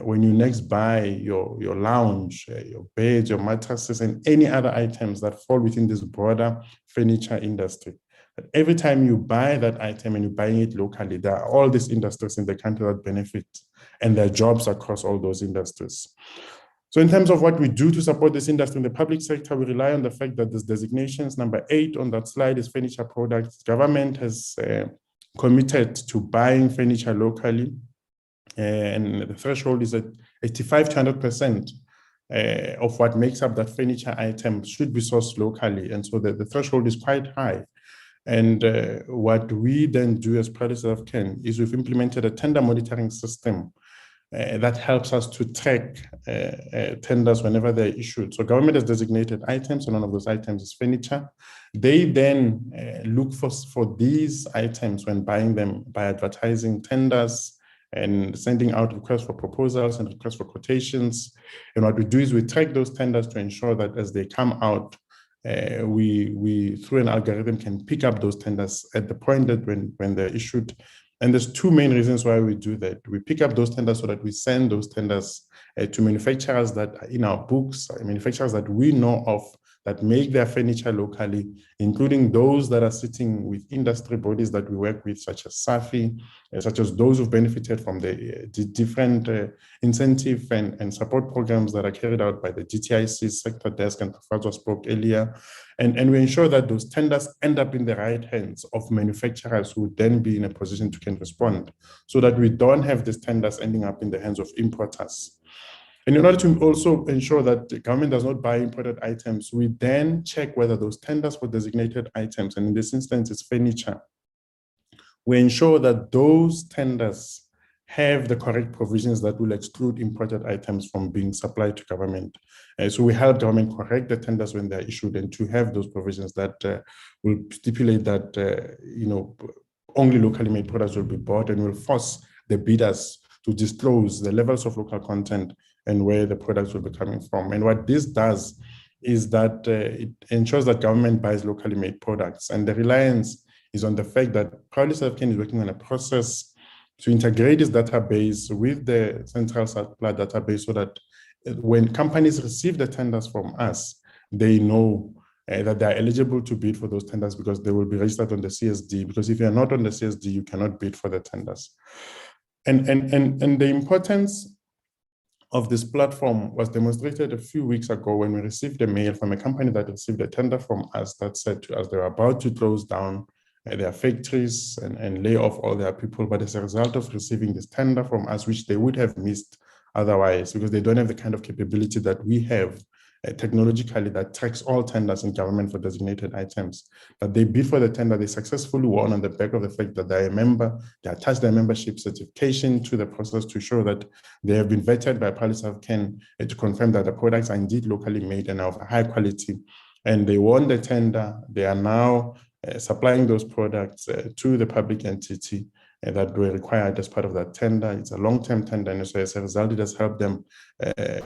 when you next buy your lounge, your beds, your mattresses, and any other items that fall within this broader furniture industry, that every time you buy that item and you're buying it locally, there are all these industries in the country that benefit, and there are jobs across all those industries. So in terms of what we do to support this industry in the public sector, we rely on the fact that there's designations. Number 8 on that slide is furniture products. Government has committed to buying furniture locally, and the threshold is at 85 to 100% of what makes up that furniture item should be sourced locally. And so the threshold is quite high. And what we then do as Proudly South African is we've implemented a tender monitoring system that helps us to track tenders whenever they're issued. So government has designated items, and one of those items is furniture. They then look for these items when buying them by advertising tenders and sending out requests for proposals and requests for quotations. And what we do is we track those tenders to ensure that as they come out, we through an algorithm can pick up those tenders at the point that when they're issued. And there's two main reasons why we do that. We pick up those tenders so that we send those tenders to manufacturers that are in our books, manufacturers that we know of that make their furniture locally, including those that are sitting with industry bodies that we work with, such as SAFI, such as those who've benefited from the different incentive and support programs that are carried out by the GTIC sector desk, and Professor spoke earlier. And we ensure that those tenders end up in the right hands of manufacturers who would then be in a position to can respond, so that we don't have these tenders ending up in the hands of importers. And in order to also ensure that the government does not buy imported items, we then check whether those tenders for designated items, and in this instance, it's furniture, we ensure that those tenders have the correct provisions that will exclude imported items from being supplied to government. So we help government correct the tenders when they're issued, and to have those provisions that will stipulate that only locally made products will be bought, and will force the bidders to disclose the levels of local content and where the products will be coming from. And what this does is that it ensures that government buys locally made products. And the reliance is on the fact that Proudly South African is working on a process to integrate this database with the central supply database, so that when companies receive the tenders from us, they know that they are eligible to bid for those tenders, because they will be registered on the CSD. Because if you're not on the CSD, you cannot bid for the tenders. And the importance of this platform was demonstrated a few weeks ago when we received a mail from a company that received a tender from us that said to us they were about to close down their factories and lay off all their people, but as a result of receiving this tender from us, which they would have missed otherwise, because they don't have the kind of capability that we have technologically that tracks all tenders in government for designated items, but they bid for the tender, they successfully won on the back of the fact that they're a member, they attach their membership certification to the process to show that they have been vetted by Proudly South African to confirm that the products are indeed locally made and of high quality. And they won the tender. They are now supplying those products to the public entity that were required as part of that tender. It's a long-term tender, and so as a result, it has helped them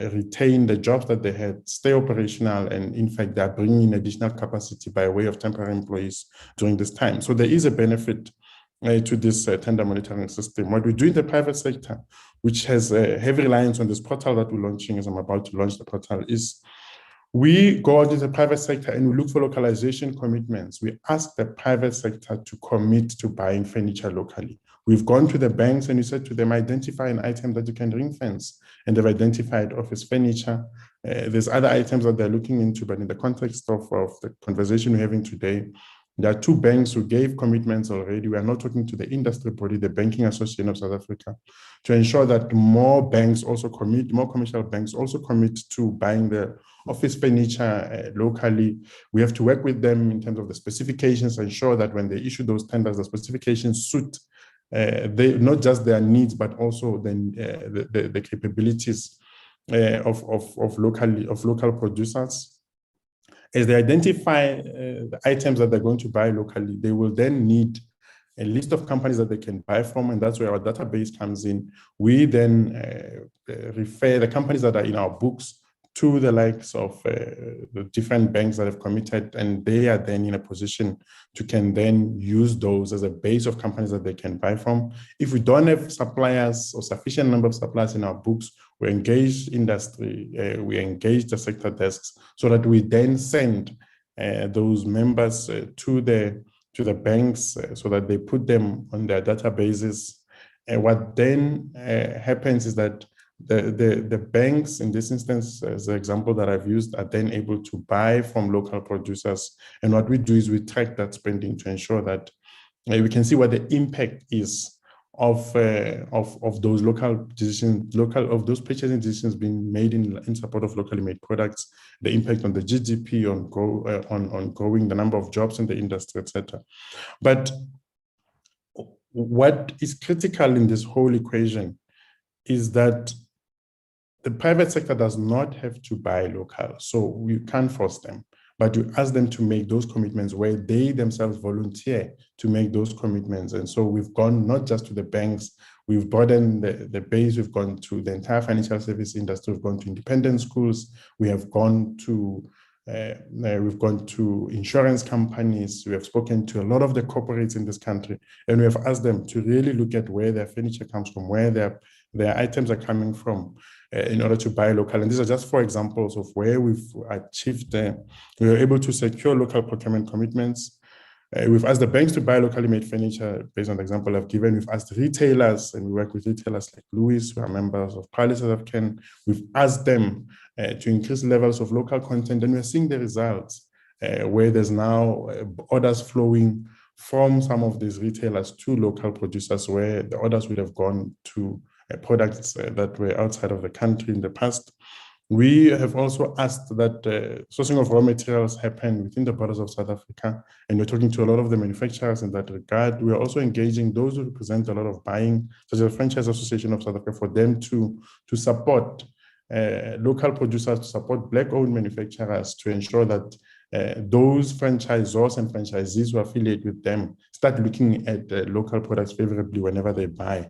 retain the jobs that they had, stay operational, and in fact, they are bringing in additional capacity by way of temporary employees during this time. So there is a benefit to this tender monitoring system. What we do in the private sector, which has a heavy reliance on this portal that we're launching, as I'm about to launch the portal, is we go out into the private sector and we look for localization commitments. We ask the private sector to commit to buying furniture locally. We've gone to the banks and we said to them, identify an item that you can ring fence, and they've identified office furniture. There's other items that they're looking into, but in the context of the conversation we're having today, there are two banks who gave commitments already. We are not talking to the industry body, the Banking Association of South Africa, to ensure that more banks also commit, more commercial banks also commit to buying the office furniture locally. We have to work with them in terms of the specifications, ensure that when they issue those tenders, the specifications suit not just their needs, but also the capabilities of local producers. As they identify the items that they're going to buy locally, they will then need a list of companies that they can buy from, and that's where our database comes in. We then refer the companies that are in our books to the likes of the different banks that have committed, and they are then in a position to can then use those as a base of companies that they can buy from. If we don't have suppliers or sufficient number of suppliers in our books, we engage industry, we engage the sector desks, so that we then send those members to the banks so that they put them on their databases. And what then happens is that the banks, in this instance, as the example that I've used, are then able to buy from local producers. And what we do is we track that spending to ensure that we can see what the impact is of those local decisions, of those purchasing decisions being made in support of locally made products, the impact on the GDP, on growing the number of jobs in the industry, etc. But what is critical in this whole equation is that the private sector does not have to buy local, so we can't force them. But you ask them to make those commitments where they themselves volunteer to make those commitments. And so we've gone not just to the banks, we've broadened the base, we've gone to the entire financial service industry, we've gone to independent schools, we have gone to insurance companies, we have spoken to a lot of the corporates in this country, and we have asked them to really look at where their furniture comes from, where their items are coming from, in order to buy local. And these are just 4 examples of where we've achieved, we were able to secure local procurement commitments. We've asked the banks to buy locally made furniture based on the example I've given. We've asked retailers, and we work with retailers like Louis, who are members of Proudly South African. We've asked them to increase levels of local content, and we're seeing the results where there's now orders flowing from some of these retailers to local producers, where the orders would have gone to products that were outside of the country in the past. We have also asked that sourcing of raw materials happen within the borders of South Africa, and we're talking to a lot of the manufacturers in that regard. We are also engaging those who represent a lot of buying, such as the Franchise Association of South Africa, for them to support local producers, to support Black-owned manufacturers, to ensure that those franchisors and franchisees who affiliate with them start looking at local products favorably whenever they buy.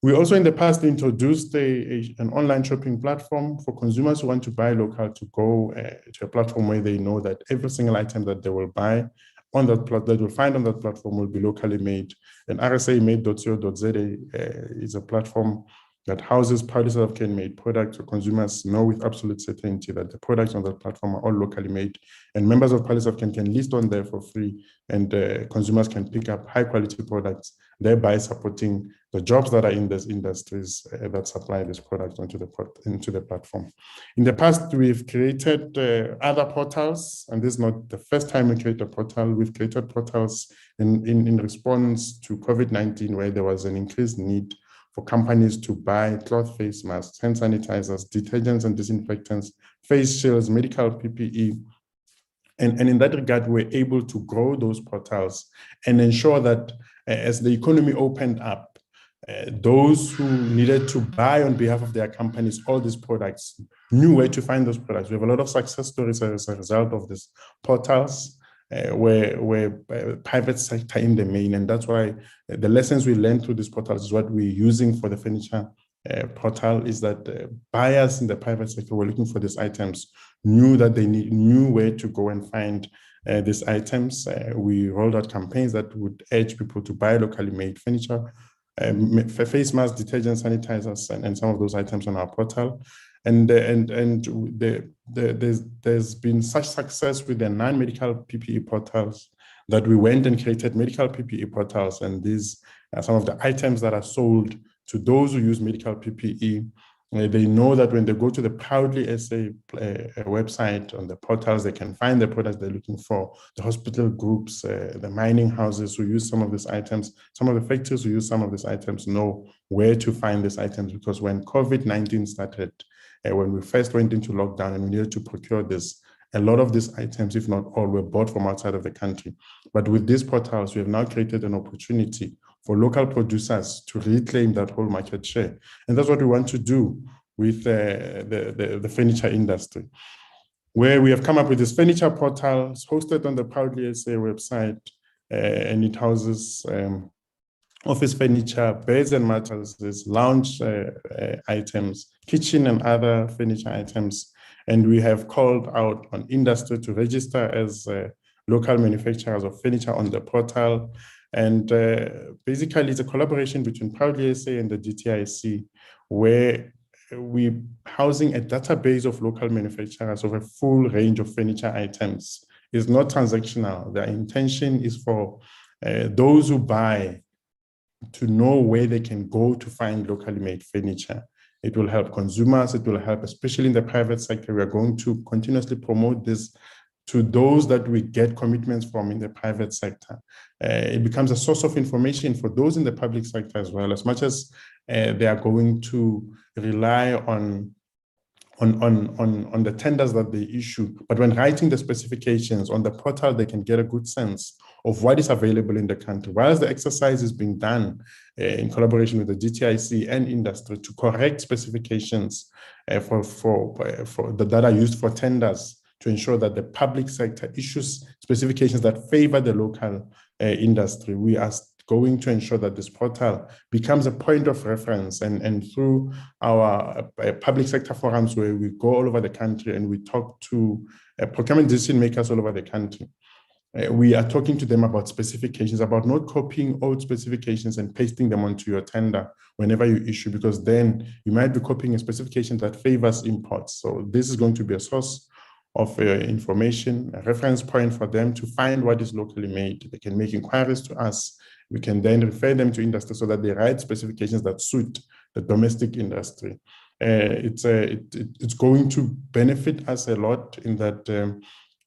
We also in the past introduced an online shopping platform for consumers who want to buy local to go to a platform where they know that every single item that they will buy on that that will find on that platform will be locally made. And rsamade.co.za is a platform that houses Proudly South African made products, so consumers know with absolute certainty that the products on that platform are all locally made, and members of Proudly South African can list on there for free, and consumers can pick up high quality products, thereby supporting the jobs that are in these industries that supply this product into the platform. In the past, we've created other portals, and this is not the first time we create a portal. We've created portals in response to COVID-19, where there was an increased need for companies to buy cloth face masks, hand sanitizers, detergents and disinfectants, face shields, medical PPE. And in that regard, we're able to grow those portals and ensure that as the economy opened up, those who needed to buy on behalf of their companies all these products knew where to find those products. We have a lot of success stories as a result of these portals, where private sector in the main, and that's why the lessons we learned through these portals is what we're using for the furniture portal, is that buyers in the private sector were looking for these items, knew that they knew where to go and find these items. We rolled out campaigns that would urge people to buy locally made furniture, face masks, detergents, sanitizers, and some of those items on our portal. And there's been such success with the non-medical PPE portals that we went and created medical PPE portals, and these are some of the items that are sold to those who use medical PPE. They know that when they go to the Proudly SA website on the portals, they can find the products they're looking for. The hospital groups, the mining houses who use some of these items, some of the factories who use some of these items know where to find these items, because when COVID-19 started, when we first went into lockdown and we needed to procure this, a lot of these items, if not all, were bought from outside of the country. But with these portals, we have now created an opportunity for local producers to reclaim that whole market share. And that's what we want to do with the furniture industry, where we have come up with this furniture portal. It's hosted on the Proudly SA website, and it houses office furniture, beds and mattresses, lounge items, kitchen and other furniture items. And we have called out on industry to register as local manufacturers of furniture on the portal. And basically, it's a collaboration between Proudly SA and the DTIC, where we're housing a database of local manufacturers of a full range of furniture items. It's not transactional. The intention is for those who buy to know where they can go to find locally made furniture. it will help consumers, it will help, especially in the private sector. We are going to continuously promote this to those that we get commitments from in the private sector. It becomes a source of information for those in the public sector as well, as much as they are going to rely on the tenders that they issue. But when writing the specifications on the portal, they can get a good sense of what is available in the country. Whilst the exercise is being done in collaboration with the GTIC and industry to correct specifications that are used for tenders, to ensure that the public sector issues specifications that favor the local industry. We are going to ensure that this portal becomes a point of reference, and through our public sector forums where we go all over the country and we talk to procurement decision makers all over the country. We are talking to them about specifications, about not copying old specifications and pasting them onto your tender whenever you issue, because then you might be copying a specification that favors imports. So this is going to be a source of information, a reference point for them to find what is locally made. They can make inquiries to us. We can then refer them to industry so that they write specifications that suit the domestic industry. It's going to benefit us a lot in that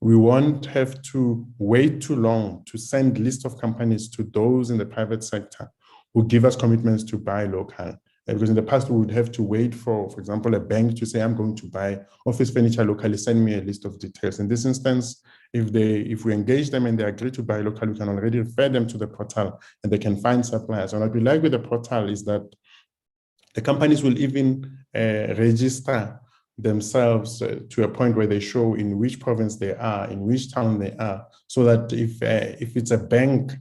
we won't have to wait too long to send lists of companies to those in the private sector who give us commitments to buy local. Because in the past, we would have to wait for example, a bank to say, I'm going to buy office furniture locally, send me a list of details. In this instance, if we engage them and they agree to buy local, we can already refer them to the portal and they can find suppliers. And what we like with the portal is that the companies will even register themselves to a point where they show in which province they are, in which town they are, so that if it's a bank,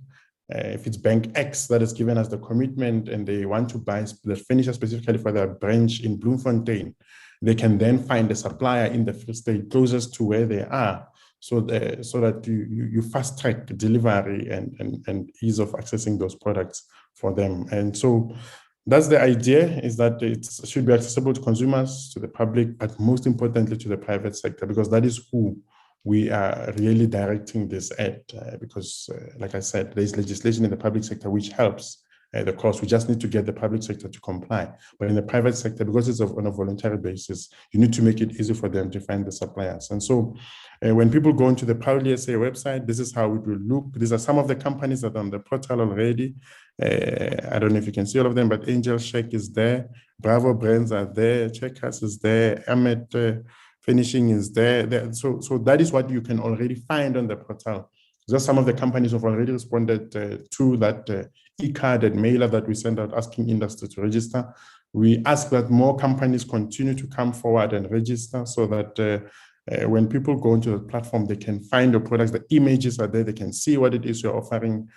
if it's Bank X that has given us the commitment and they want to buy the furniture specifically for their branch in Bloemfontein, they can then find a supplier in the Free State closest to where they are, so that you fast track delivery and ease of accessing those products for them. And so that's the idea, is that it should be accessible to consumers, to the public, but most importantly to the private sector, because that is who we are really directing this at, because like I said, there's legislation in the public sector which helps the cost. We just need to get the public sector to comply. But in the private sector, because it's on a voluntary basis, you need to make it easy for them to find the suppliers. And so when people go into the Proudly SA website, this is how it will look. These are some of the companies that are on the portal already. I don't know if you can see all of them, but Angel Shake is there, Bravo Brands are there, Checkers is there, Amet Finishing is there. So that is what you can already find on the portal. Just some of the companies have already responded to that e-card and mailer that we send out asking industry to register. We ask that more companies continue to come forward and register, so that when people go into the platform, they can find the products, the images are there, they can see what it is you're offering.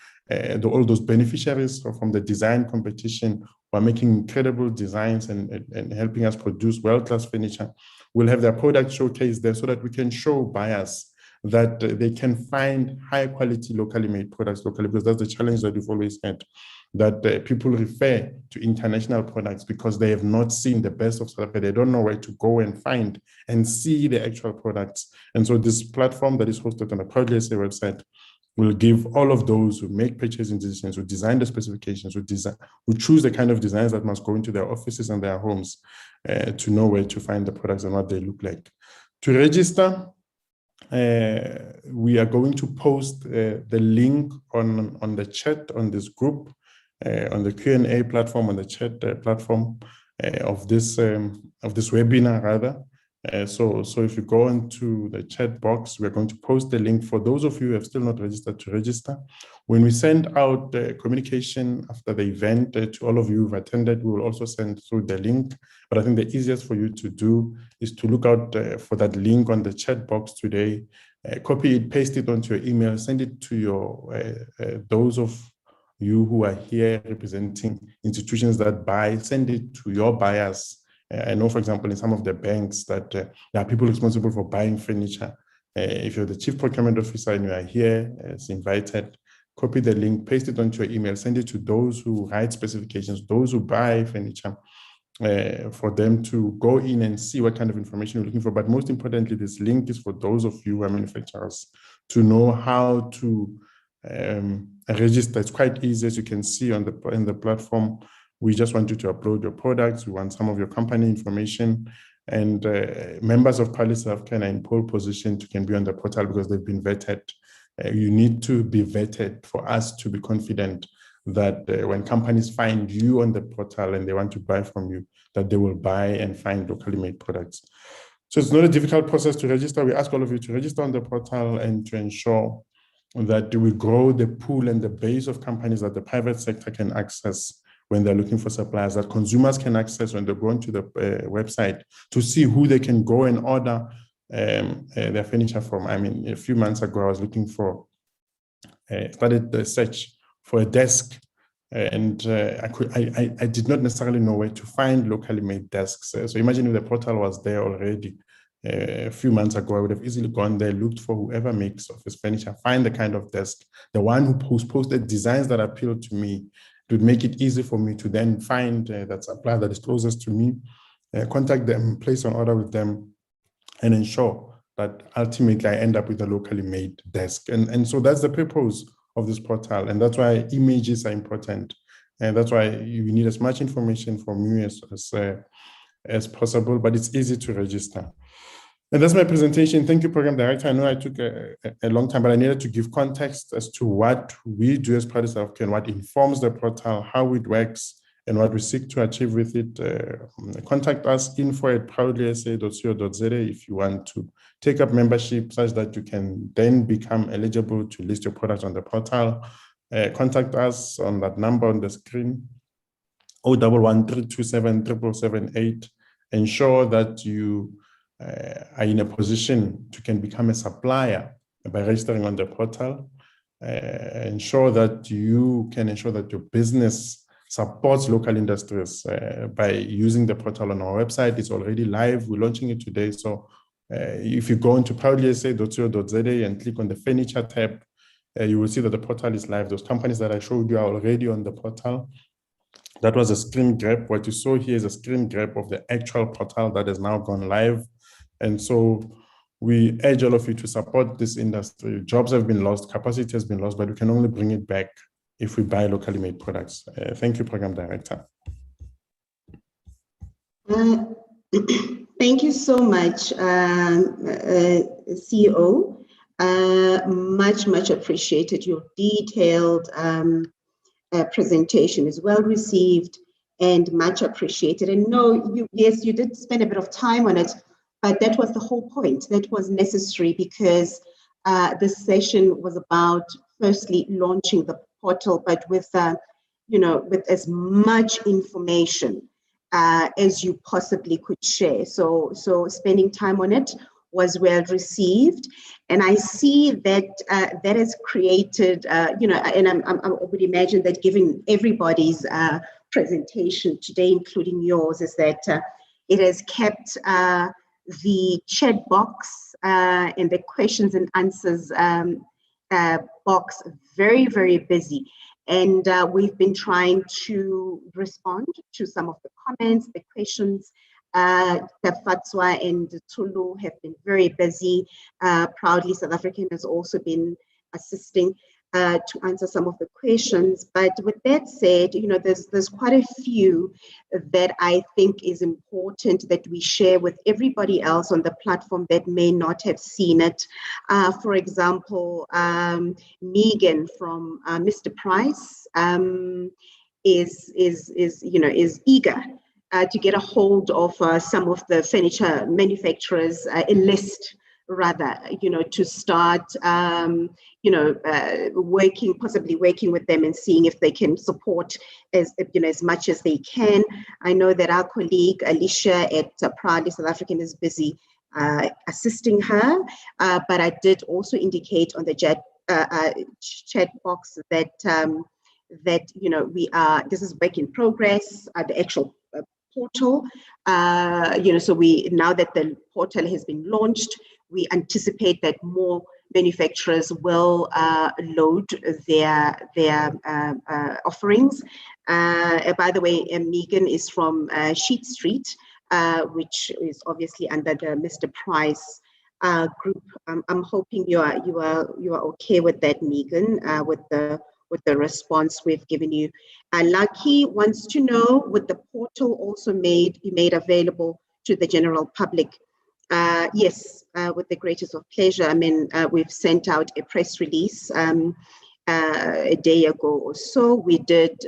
All those beneficiaries from the design competition who are making incredible designs and helping us produce world-class furniture will have their product showcased there, so that we can show buyers that they can find high quality locally made products locally, because that's the challenge that we've always had, that people refer to international products because they have not seen the best of South Africa. They don't know where to go and find and see the actual products. And so this platform that is hosted on the Proudly SA website will give all of those who make purchasing decisions, who design the specifications, who choose the kind of designs that must go into their offices and their homes, to know where to find the products and what they look like. To register, we are going to post the link on the chat on this group, on the Q&A platform, on the chat platform of this webinar rather. So if you go into the chat box, we're going to post the link for those of you who have still not registered to register. When we send out the communication after the event to all of you who've attended, we will also send through the link. But I think the easiest for you to do is to look out for that link on the chat box today, copy it, paste it onto your email, send it to your those of you who are here representing institutions that buy, send it to your buyers. I know, for example, in some of the banks that there are people responsible for buying furniture. If you're the chief procurement officer and you are here as invited, copy the link, paste it onto your email, send it to those who write specifications, those who buy furniture, for them to go in and see what kind of information you're looking for. But most importantly, this link is for those of you who are manufacturers to know how to register. It's quite easy, as you can see on the platform. We just want you to upload your products. We want some of your company information. And members of Proudly South African are in pole position to can be on the portal because they've been vetted. You need to be vetted for us to be confident that when companies find you on the portal and they want to buy from you, that they will buy and find locally made products. So it's not a difficult process to register. We ask all of you to register on the portal and to ensure that we grow the pool and the base of companies that the private sector can access when they're looking for suppliers, that consumers can access when they go into the website to see who they can go and order their furniture from. I mean, a few months ago, I was looking for, started the search for a desk, and I did not necessarily know where to find locally made desks. So imagine if the portal was there already a few months ago, I would have easily gone there, looked for whoever makes office furniture, find the kind of desk, the one who's posted designs that appeal to me. It would make it easy for me to then find that supplier that is closest to me, contact them, place an order with them, and ensure that ultimately I end up with a locally made desk. And so that's the purpose of this portal. And that's why images are important. And that's why you need as much information from you as possible, but it's easy to register. And that's my presentation. Thank you, Program Director. I know I took a long time, but I needed to give context as to what we do as Proudly South African, what informs the portal, how it works, and what we seek to achieve with it. Contact us, info@proudlysa.co.za if you want to take up membership such that you can then become eligible to list your products on the portal. Contact us on that number on the screen, 011-327-7778. Ensure that you are in a position to can become a supplier by registering on the portal. Ensure that you can ensure that your business supports local industries by using the portal on our website. It's already live. We're launching it today. So if you go into proudlysa.co.za and click on the furniture tab, you will see that the portal is live. Those companies that I showed you are already on the portal. That was a screen grab. What you saw here is a screen grab of the actual portal that has now gone live. And so we urge all of you to support this industry. Jobs have been lost, capacity has been lost, but we can only bring it back if we buy locally made products. Thank you, Program Director. Thank you so much, CEO. Much appreciated. Your detailed presentation is well received and much appreciated. And no, yes, you did spend a bit of time on it, but that was the whole point. That was necessary because this session was about firstly launching the portal, but with with as much information as you possibly could share. So spending time on it was well received, and I see that that has created, and I would imagine that given everybody's presentation today, including yours, is that it has kept the chat box and the questions and answers box very busy. And we've been trying to respond to some of the comments, the questions. Fatswa and Tulu have been very busy. Proudly South African has also been assisting to answer some of the questions. But with that said, there's quite a few that I think is important that we share with everybody else on the platform that may not have seen it. For example, Megan from Mr. Price is eager to get a hold of some of the furniture manufacturers, a list rather, to start, possibly working with them and seeing if they can support as much as they can. I know that our colleague Alicia at Proudly South African is busy assisting her, but I did also indicate on the chat box that we are. This is work in progress. The actual portal, so now that the portal has been launched, we anticipate that more manufacturers will load their offerings. By the way, Megan is from Sheet Street, which is obviously under the Mr. Price group. I'm hoping you are okay with that, Megan, with with the response we've given you. Lucky wants to know, would the portal also be made available to the general public? Yes, with the greatest of pleasure. I mean, we've sent out a press release a day ago or so. We did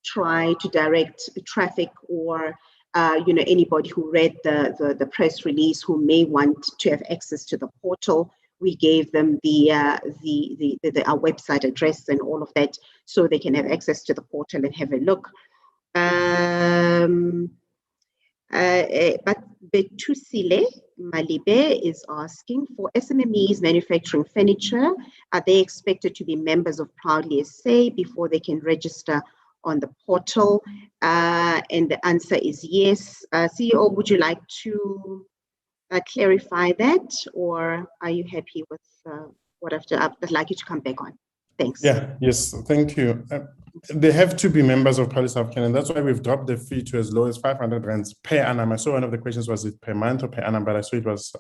try to direct traffic or anybody who read the press release who may want to have access to the portal. We gave them our website address and all of that, so they can have access to the portal and have a look. But Betusile Malibe is asking, for SMMEs manufacturing furniture, are they expected to be members of Proudly SA before they can register on the portal? And the answer is yes. CEO, would you like to clarify that, or are you happy with what I'd like you to come back on? Thanks. Yeah, yes, thank you. They have to be members of Proudly South African, and that's why we've dropped the fee to as low as 500 rands per annum. I saw one of the questions, was it per month or per annum, but I saw it was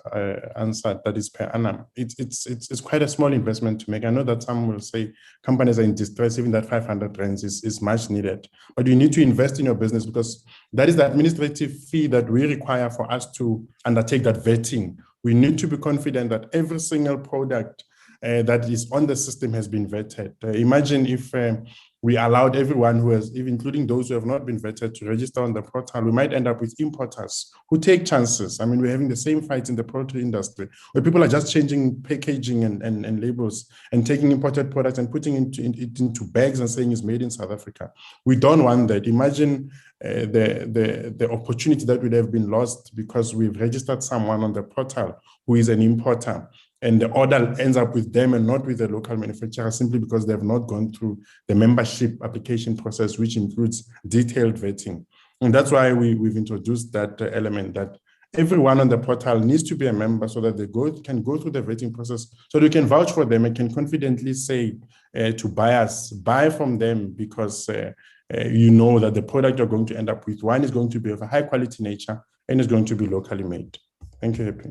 answered that is per annum. It's quite a small investment to make. I know that some will say companies are in distress, even that 500 rands is much needed. But you need to invest in your business, because that is the administrative fee that we require for us to undertake that vetting. We need to be confident that every single product that is on the system has been vetted. Imagine if we allowed everyone who has, even including those who have not been vetted, to register on the portal. We might end up with importers who take chances. I mean, we're having the same fight in the poultry industry, where people are just changing packaging and labels and taking imported products and putting it into bags and saying it's made in South Africa. We don't want that. Imagine the opportunity that would have been lost because we've registered someone on the portal who is an importer, and the order ends up with them and not with the local manufacturer, simply because they have not gone through the membership application process, which includes detailed vetting. And that's why we've introduced that element, that everyone on the portal needs to be a member, so that they can go through the vetting process, so we can vouch for them and can confidently say to buyers, buy from them, because you know that the product you're going to end up with, one, is going to be of a high quality nature and is going to be locally made. Thank you, Happy.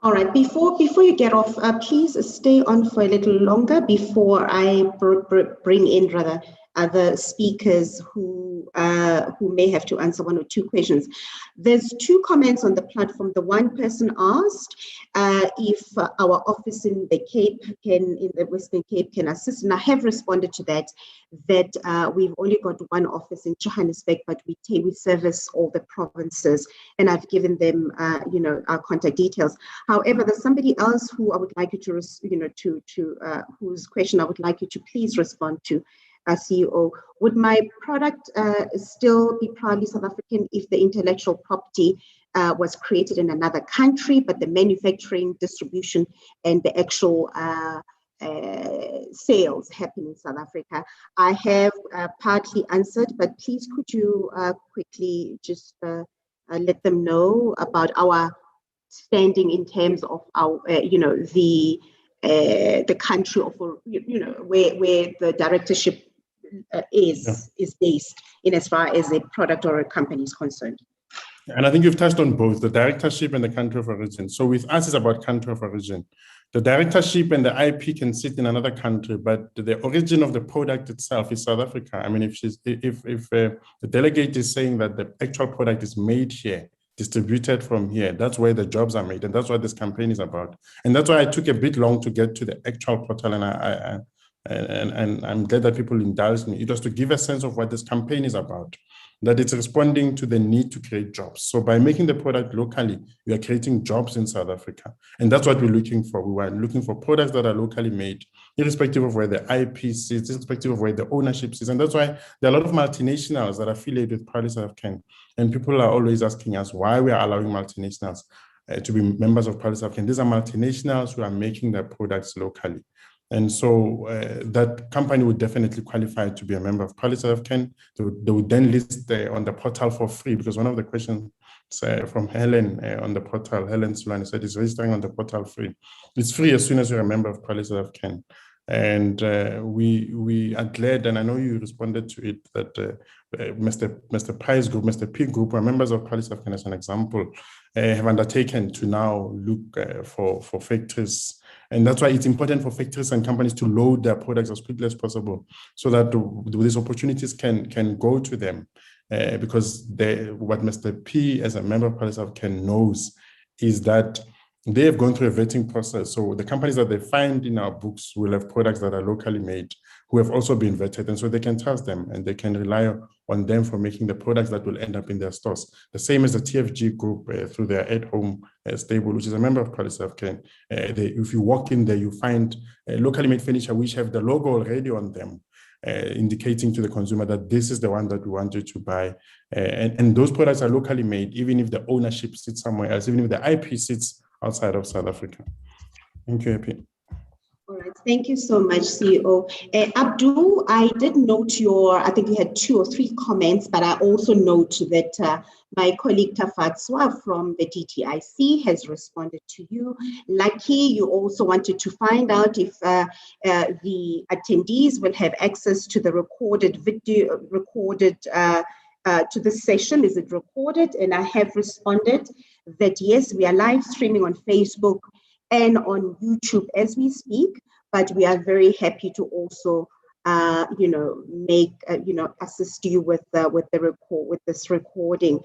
All right, before you get off, please stay on for a little longer before I bring in rather other speakers who may have to answer one or two questions. There's two comments on the platform. The one person asked if our office in the Cape in the Western Cape can assist, and I have responded to that we've only got one office in Johannesburg, but we service all the provinces, and I've given them our contact details. However, there's somebody else who I would like you to whose question I would like you to please respond to. CEO, would my product still be proudly South African if the intellectual property was created in another country, but the manufacturing, distribution, and the actual sales happen in South Africa? I have partly answered, but please could you quickly just let them know about our standing in terms of our, the country of, where the directorship is based in as far as a product or a company is concerned. And I think you've touched on both the directorship and the country of origin. So with us, it's about country of origin. The directorship and the IP can sit in another country, but the origin of the product itself is South Africa. I mean, if the delegate is saying that the actual product is made here, distributed from here, that's where the jobs are made, and that's what this campaign is about. And that's why I took a bit long to get to the actual portal, and I'm glad that people indulged me. It was to give a sense of what this campaign is about, that it's responding to the need to create jobs. So by making the product locally, we are creating jobs in South Africa. And that's what we're looking for. We are looking for products that are locally made, irrespective of where the IP sits, irrespective of where the ownership sits. And that's why there are a lot of multinationals that are affiliated with Proudly South African. And people are always asking us why we are allowing multinationals to be members of Proudly South African. These are multinationals who are making their products locally. And so that company would definitely qualify to be a member of Proudly South African. They would then list on the portal for free, because one of the questions from Helen on the portal, Helen Sulani, said is registering on the portal free. It's free as soon as you're a member of Proudly South African. And we are glad, and I know you responded to it, that Mr. Price Group, Mr. P Group, or members of Proudly South African, as an example, have undertaken to now look for factories And that's why it's important for factories and companies to load their products as quickly as possible so that these opportunities can go to them. Because what Mr. P, as a member of Policy African, knows is that they have gone through a vetting process. So the companies that they find in our books will have products that are locally made, who have also been vetted, and so they can trust them and they can rely on them for making the products that will end up in their stores. The same as the TFG group through their at-home stable, which is a member of Policy African. If you walk in there, you find locally made furniture which have the logo already on them, indicating to the consumer that this is the one that we want you to buy. And those products are locally made, even if the ownership sits somewhere else, even if the IP sits outside of South Africa. Thank you, Happy. All right, thank you so much, CEO. Abdul, I did note I think you had 2 or 3 comments, but I also note that my colleague Tafatswa from the DTIC has responded to you. Lucky, you also wanted to find out if the attendees will have access to the recorded video, to the session. Is it recorded? And I have responded that yes, we are live streaming on Facebook and on YouTube as we speak, but we are very happy to also, assist you with this recording.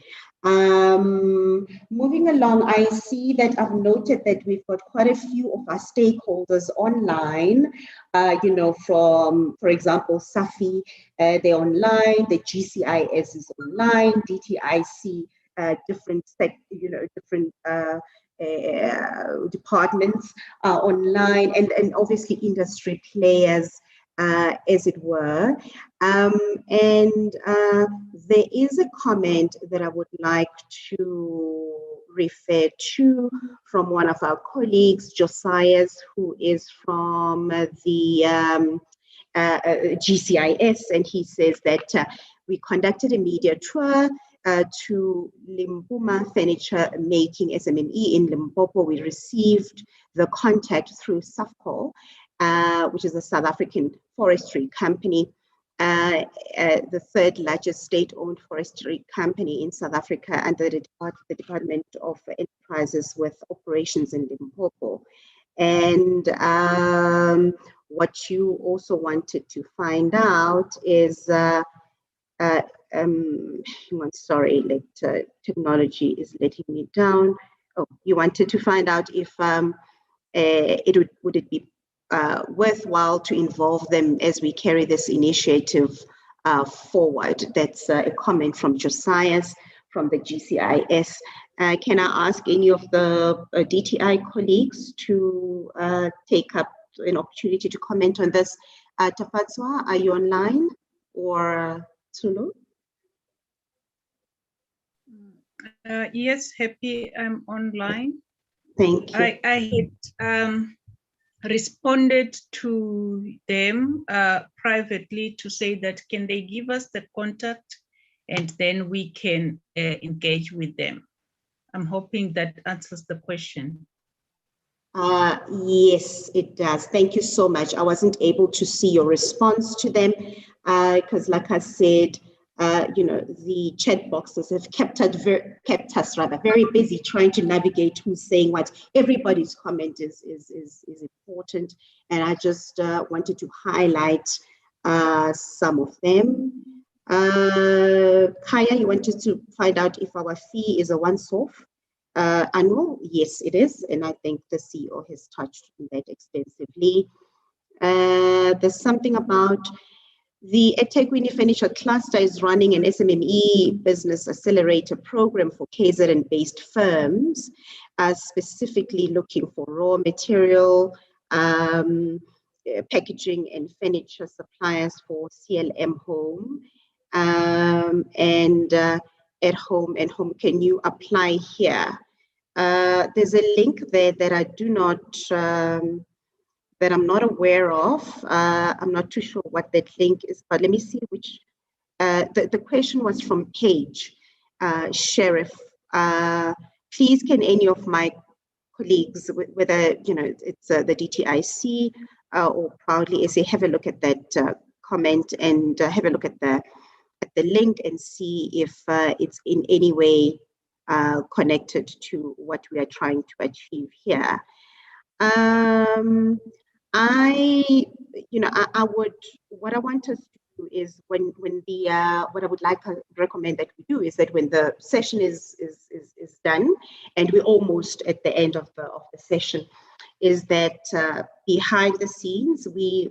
Moving along, I see that I've noted that we've got quite a few of our stakeholders online. From, for example, SAFI, they're online. The GCIS is online. DTIC, different departments online, and obviously industry players, as it were. There is a comment that I would like to refer to from one of our colleagues, Josiah, who is from the GCIS, and he says that we conducted a media tour to Limbuma Furniture Making SMME in Limpopo. We received the contact through SAFCO, which is a South African forestry company, the 3rd largest state-owned forestry company in South Africa, under the Department of Enterprises with operations in Limpopo. And what you also wanted to find out is sorry, technology is letting me down. Oh, you wanted to find out if would it be worthwhile to involve them as we carry this initiative forward. That's a comment from Josiah from the GCIS. Can I ask any of the DTI colleagues to take up an opportunity to comment on this? Tafatswa, are you online, or Tsulu? Yes, Happy, I'm online. Thank you. I had responded to them privately to say that can they give us the contact and then we can engage with them. I'm hoping that answers the question. Yes, it does. Thank you so much. I wasn't able to see your response to them because, like I said, the chat boxes have kept us very busy trying to navigate who's saying what. Everybody's comment is important, and I just wanted to highlight some of them. Kaya, you wanted to find out if our fee is a once-off annual. Yes, it is, and I think the CEO has touched on that extensively. There's something about the eThekwini Furniture Cluster is running an SMME business accelerator program for KZN-based firms, specifically looking for raw material, packaging and furniture suppliers for CLM Home and at Home and Home. Can you apply here? There's a link there that I do not that I'm not aware of. I'm not too sure what that link is, but let me see which. The question was from Paige Sheriff. Please, can any of my colleagues, whether it's the DTIC or Proudly SA, have a look at that comment and have a look at the link and see if it's in any way connected to what we are trying to achieve here. What I want us to do is what I would like to recommend that we do is that when the session is done and we're almost at the end of the session, is that behind the scenes, we,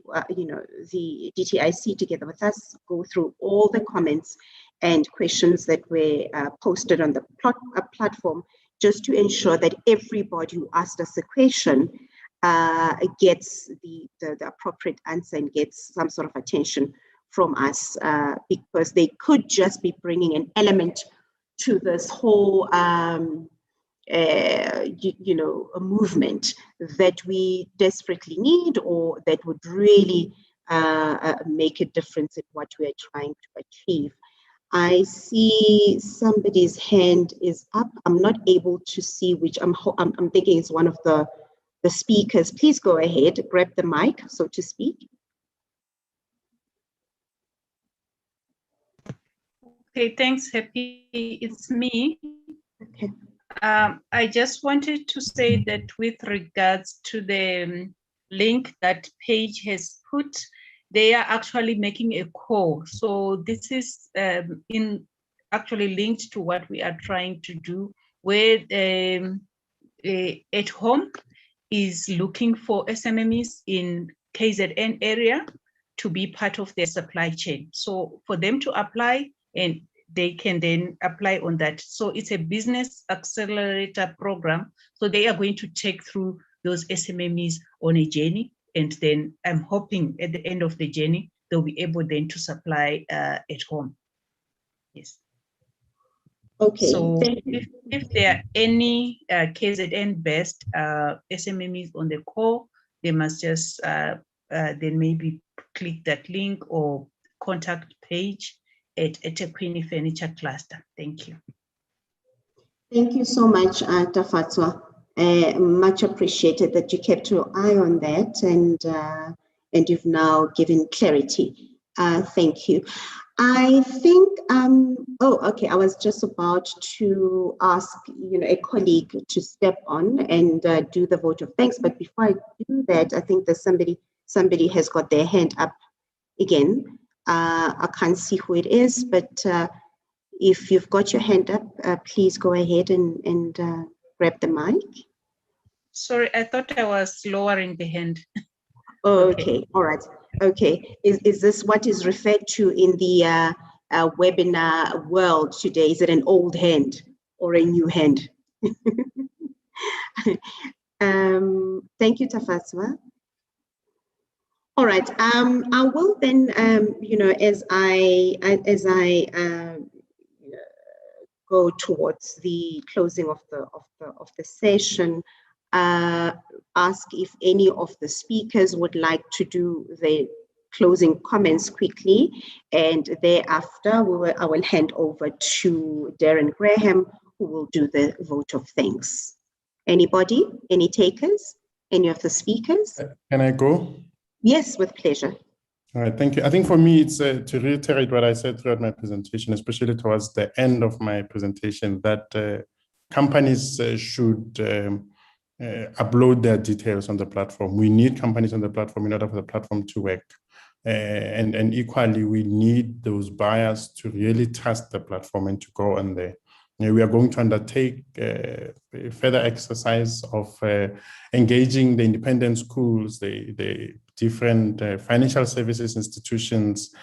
the DTIC together with us go through all the comments and questions that were posted on the platform, just to ensure that everybody who asked us a question gets the appropriate answer and gets some sort of attention from us, because they could just be bringing an element to this whole a movement that we desperately need, or that would really make a difference in what we are trying to achieve. I see somebody's hand is up. I'm not able to see which. I'm thinking it's one of the speakers. Please go ahead, grab the mic, so to speak. Okay, thanks, Happy. It's me. Okay. I just wanted to say that with regards to the link that Paige has put, they are actually making a call. So this is actually linked to what we are trying to do, where At Home is looking for SMMEs in KZN area to be part of their supply chain. So for them to apply, and they can then apply on that. So it's a business accelerator program. So they are going to take through those SMMEs on a journey. And then I'm hoping at the end of the journey, they'll be able then to supply at home. Yes. Okay. So if there are any KZN-based SMMEs on the call, they must just then maybe click that link or contact Paige at eThekwini Furniture Cluster. Thank you. Thank you so much, Tafatswa. Much appreciated that you kept your eye on that, and you've now given clarity. Thank you. I think, okay, I was just about to ask, a colleague to step on and do the vote of thanks. But before I do that, I think there's somebody has got their hand up again. I can't see who it is, but if you've got your hand up, please go ahead and grab the mic. Sorry, I thought I was lowering the hand. Oh, okay. All right. Okay. Is this what is referred to in the webinar world today? Is it an old hand or a new hand? Thank you, Tafatswa. All right. I will then, as I go towards the closing of the session, ask if any of the speakers would like to do the closing comments quickly, and thereafter I will hand over to Darren Graham, who will do the vote of thanks. Anybody? Any takers? Any of the speakers? Can I go? Yes, with pleasure. All right, thank you. I think for me, it's to reiterate what I said throughout my presentation, especially towards the end of my presentation, that companies should upload their details on the platform. We need companies on the platform in order for the platform to work. And equally, we need those buyers to really trust the platform and to go on there. We are going to undertake a further exercise of engaging the independent schools, the different financial services institutions,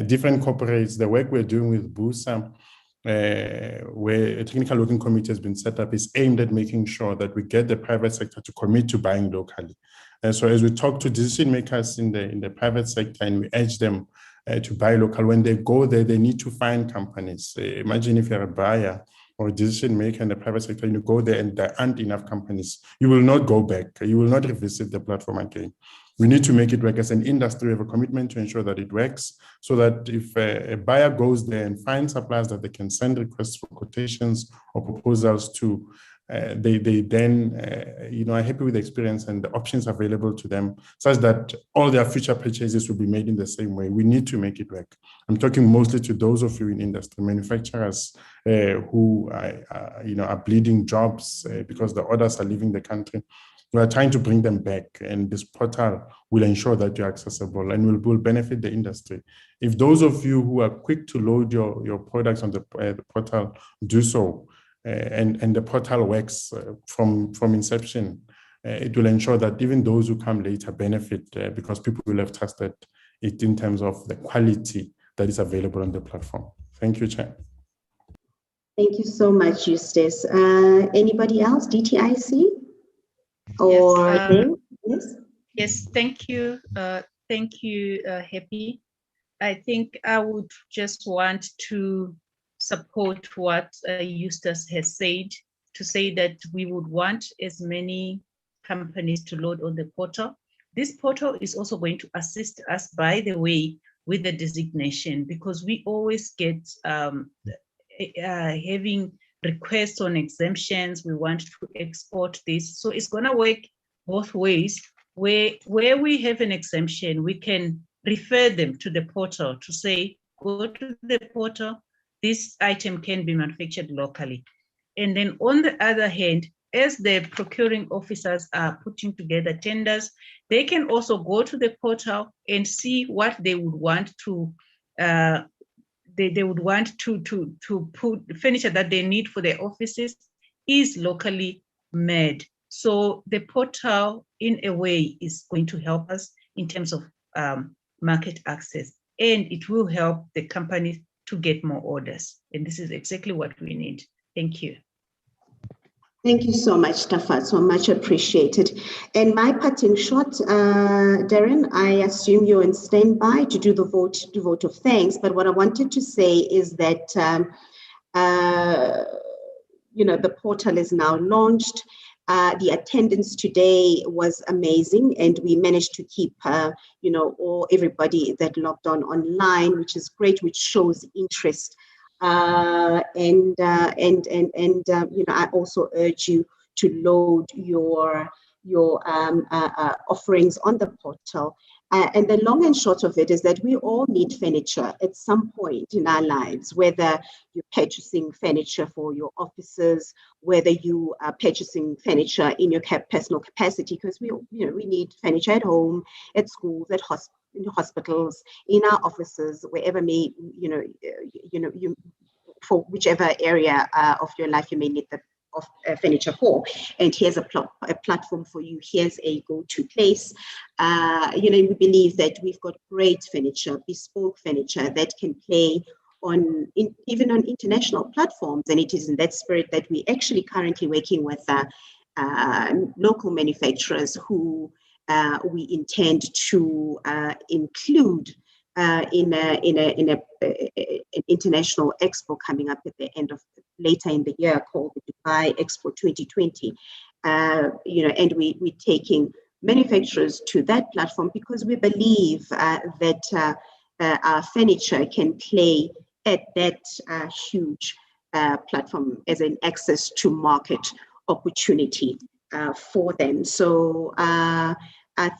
different corporates. The work we're doing with BUSA, where a technical working committee has been set up, is aimed at making sure that we get the private sector to commit to buying locally. So as we talk to decision makers in the private sector and we urge them to buy local, when they go there, they need to find companies. Imagine if you're a buyer or a decision maker in the private sector, and you go there and there aren't enough companies, you will not go back. You will not revisit the platform again. We need to make it work. As an industry, we have a commitment to ensure that it works, so that if a buyer goes there and finds suppliers that they can send requests for quotations or proposals to, they then are happy with the experience and the options available to them, such that all their future purchases will be made in the same way. We need to make it work. I'm talking mostly to those of you in industry, manufacturers who are bleeding jobs because the orders are leaving the country. we are trying to bring them back, and this portal will ensure that you're accessible and will benefit the industry. If those of you who are quick to load your products on the portal do so, and the portal works from inception, it will ensure that even those who come later benefit because people will have trusted it in terms of the quality that is available on the platform. Thank you, Chair. Thank you so much, Eustace. Anybody else, DTIC? Or yes? Yes, thank you. Thank you, Happy. I think I would just want to support what Eustace has said, to say that we would want as many companies to load on the portal. This portal is also going to assist us, by the way, with the designation, because we always get having requests on exemptions. We want to export this. So it's going to work both ways. Where we have an exemption, we can refer them to the portal to say, go to the portal, this item can be manufactured locally. And then on the other hand, as the procuring officers are putting together tenders, they can also go to the portal and see what they would want to they would want to put the furniture that they need for their offices is locally made. So the portal, in a way, is going to help us in terms of market access, and it will help the companies to get more orders. And this is exactly what we need. Thank you. Thank you so much, Tafat, so much appreciated. And my parting shot, Darren, I assume you're in standby to do the vote of thanks, but what I wanted to say is that, the portal is now launched. The attendance today was amazing, and we managed to keep, everybody that logged on online, which is great, which shows interest. I also urge you to load your offerings on the portal. And the long and short of it is that we all need furniture at some point in our lives, whether you're purchasing furniture for your offices, whether you are purchasing furniture in your personal capacity, because we need furniture at home, at schools, at hospitals, in our offices, wherever for whichever area of your life you may need the furniture for. And here's a platform for you. Here's a go-to place. We believe that we've got great furniture, bespoke furniture that can play even on international platforms. And it is in that spirit that we actually currently working with local manufacturers who we intend to include in an international expo coming up at the end of later in the year called the Dubai Expo 2020. And we're taking manufacturers to that platform because we believe that our furniture can play at that huge platform as an access to market opportunity for them. So I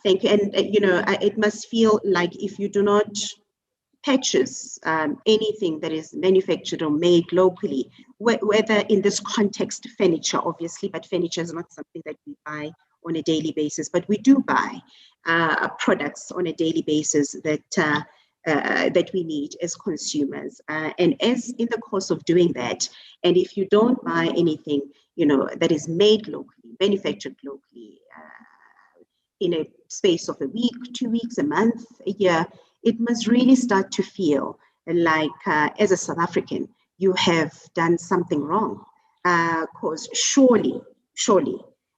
think, and it must feel like if you do not purchase anything that is manufactured or made locally, whether in this context, furniture, obviously, but furniture is not something that we buy on a daily basis, but we do buy products on a daily basis that we need as consumers. And as in the course of doing that, and if you don't buy anything, that is made locally, manufactured locally, in a space of a week, 2 weeks, a month, a year, it must really start to feel like, as a South African, you have done something wrong. Because surely,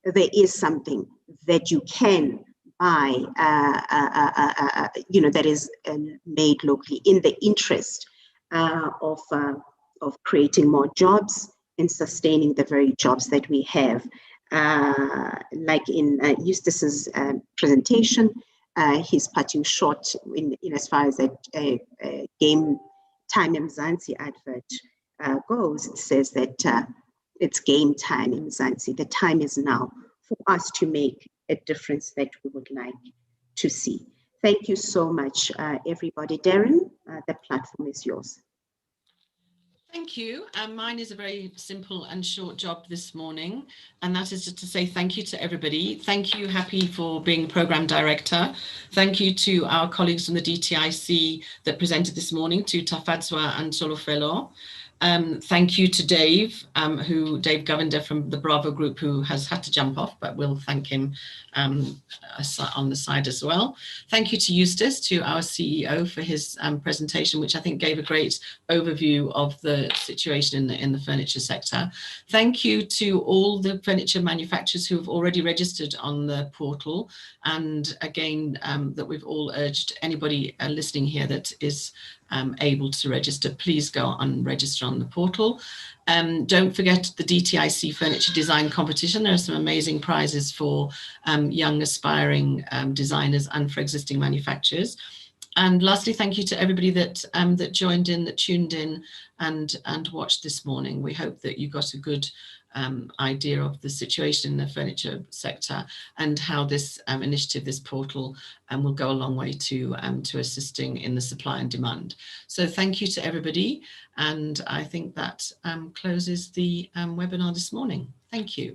there is something that you can buy, that is made locally in the interest of creating more jobs and sustaining the very jobs that we have. Like in Eustace's presentation, his parting shot in as far as that Game Time Mzansi advert goes, it says that it's game time in Mzansi. The time is now for us to make a difference that we would like to see. Thank you so much, everybody. Darren, the platform is yours. Thank you. Mine is a very simple and short job this morning, and that is just to say thank you to everybody. Thank you, Happy, for being Programme Director. Thank you to our colleagues from the DTIC that presented this morning, to Tafadzwa and Solofelo. Thank you to Dave, Dave Govinder from the Bravo Group, who has had to jump off, but we'll thank him on the side as well. Thank you to Eustace, to our CEO, for his presentation, which I think gave a great overview of the situation in the furniture sector. Thank you to all the furniture manufacturers who have already registered on the portal. And again, that we've all urged anybody listening here that is able to register, please go and register on the portal. Don't forget the DTIC Furniture Design Competition. There are some amazing prizes for young aspiring designers and for existing manufacturers. And lastly, thank you to everybody that that joined in, that tuned in and watched this morning. We hope that you got a good idea of the situation in the furniture sector and how this initiative, this portal, will go a long way to assisting in the supply and demand. So thank you to everybody. And I think that closes the webinar this morning. Thank you.